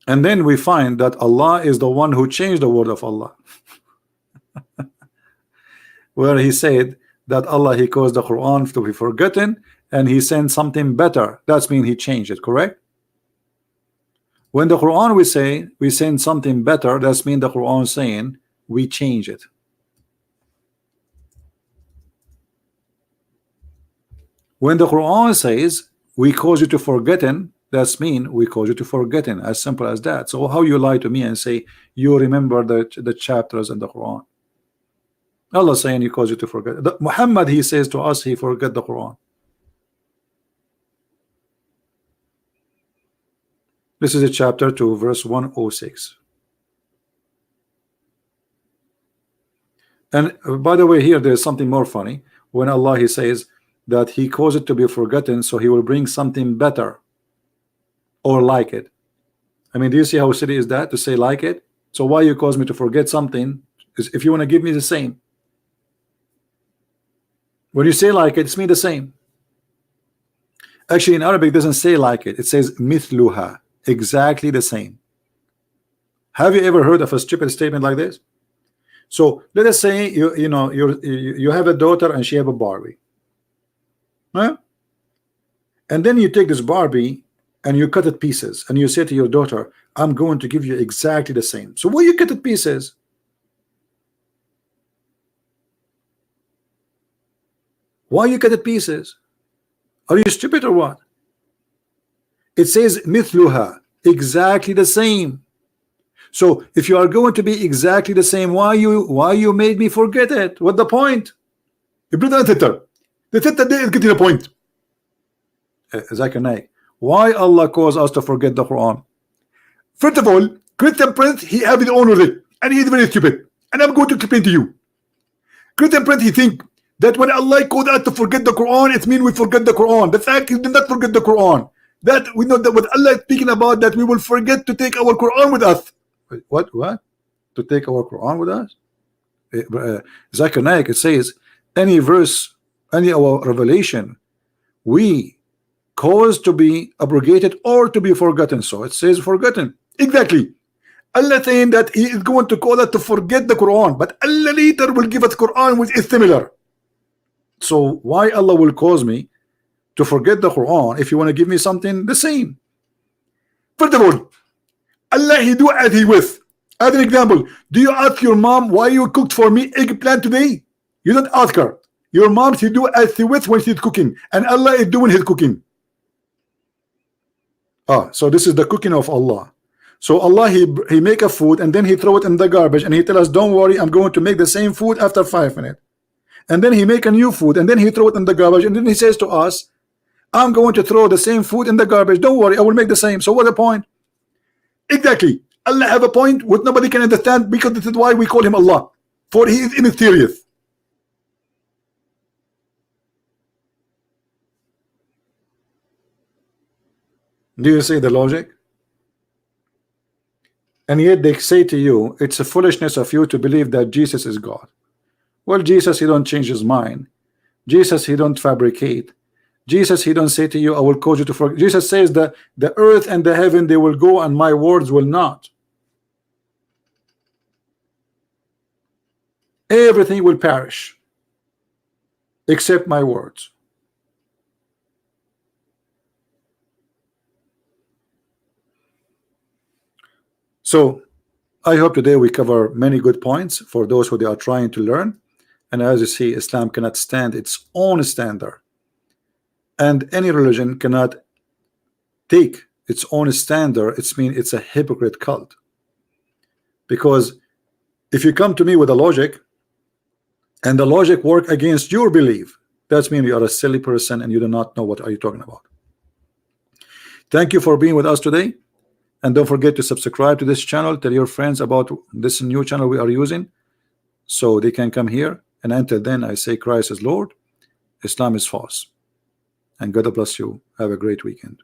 And then we find that Allah is the one who changed the word of Allah. Where he said that Allah he caused the Quran to be forgotten and he sent something better. That's mean he changed it, correct? When the Quran we say we send something better, that's mean the Quran saying we change it. When the Quran says we cause you to forgotten, that's mean we cause you to forgetting, as simple as that. So how you lie to me and say you remember the chapters in the Quran? Allah saying he cause you to forget. Muhammad he says to us he forget the Quran. This is a chapter 2 verse 106. And by the way, here there's something more funny. When Allah he says that he caused it to be forgotten, so he will bring something better or like it. I mean, do you see how silly is that to say like it? So why you cause me to forget something if you want to give me the same? When you say like it, it's mean the same. Actually in Arabic it doesn't say like it, it says mithluha, exactly the same. Have you ever heard of a stupid statement like this? So let us say you have a daughter and she have a Barbie, huh? And then you take this Barbie and you cut it pieces and you say to your daughter, I'm going to give you exactly the same. So why you cut it pieces? Why you cut it pieces? Are you stupid or what? It says mithluha, exactly the same. So if you are going to be exactly the same, why you made me forget it? What the point? The getting a point. Why Allah caused us to forget the Quran? First of all, ChristianPrince he have his own with it, and he's very stupid. And I'm going to explain to you. ChristianPrince he think that when Allah called us to forget the Quran, it means we forget the Quran. The fact you did not forget the Quran. That we know that what Allah is speaking about, that we will forget to take our Quran with us. Wait, what? To take our Quran with us? Zakir Naik, it says any verse, any our revelation, we cause to be abrogated or to be forgotten. So it says forgotten. Exactly. Allah saying that He is going to call us to forget the Quran, but Allah later will give us Quran which is similar. So why Allah will cause me to forget the Quran if you want to give me something the same? First of all, Allah He do as He with. As an example, do you ask your mom why you cooked for me eggplant today? You don't ask her. Your mom, she do as she with when she's cooking, and Allah is doing His cooking. So this is the cooking of Allah. So Allah he make a food and then He throw it in the garbage and He tell us, don't worry, I'm going to make the same food after 5 minutes. And then He make a new food and then He throw it in the garbage and then He says to us, I'm going to throw the same food in the garbage, don't worry, I will make the same. So what's the point? Exactly. Allah have a point what nobody can understand, because this is why we call Him Allah, for He is mysterious. Do you see the logic? And yet they say to you, it's a foolishness of you to believe that Jesus is God. Well, Jesus, He don't change His mind. Jesus, He don't fabricate. Jesus, He don't say to you, I will cause you to forget. Jesus says that the earth and the heaven, they will go and my words will not. Everything will perish except my words. So I hope today we cover many good points for those who they are trying to learn. And as you see, Islam cannot stand its own standard, and any religion cannot take its own standard. It's mean it's a hypocrite cult, because if you come to me with a logic and the logic work against your belief, that's mean you are a silly person and you do not know what are you talking about. Thank you for being with us today, and don't forget to subscribe to this channel. Tell your friends about this new channel we are using so they can come here. And until then, I say Christ is Lord, Islam is false, and God bless you. Have a great weekend.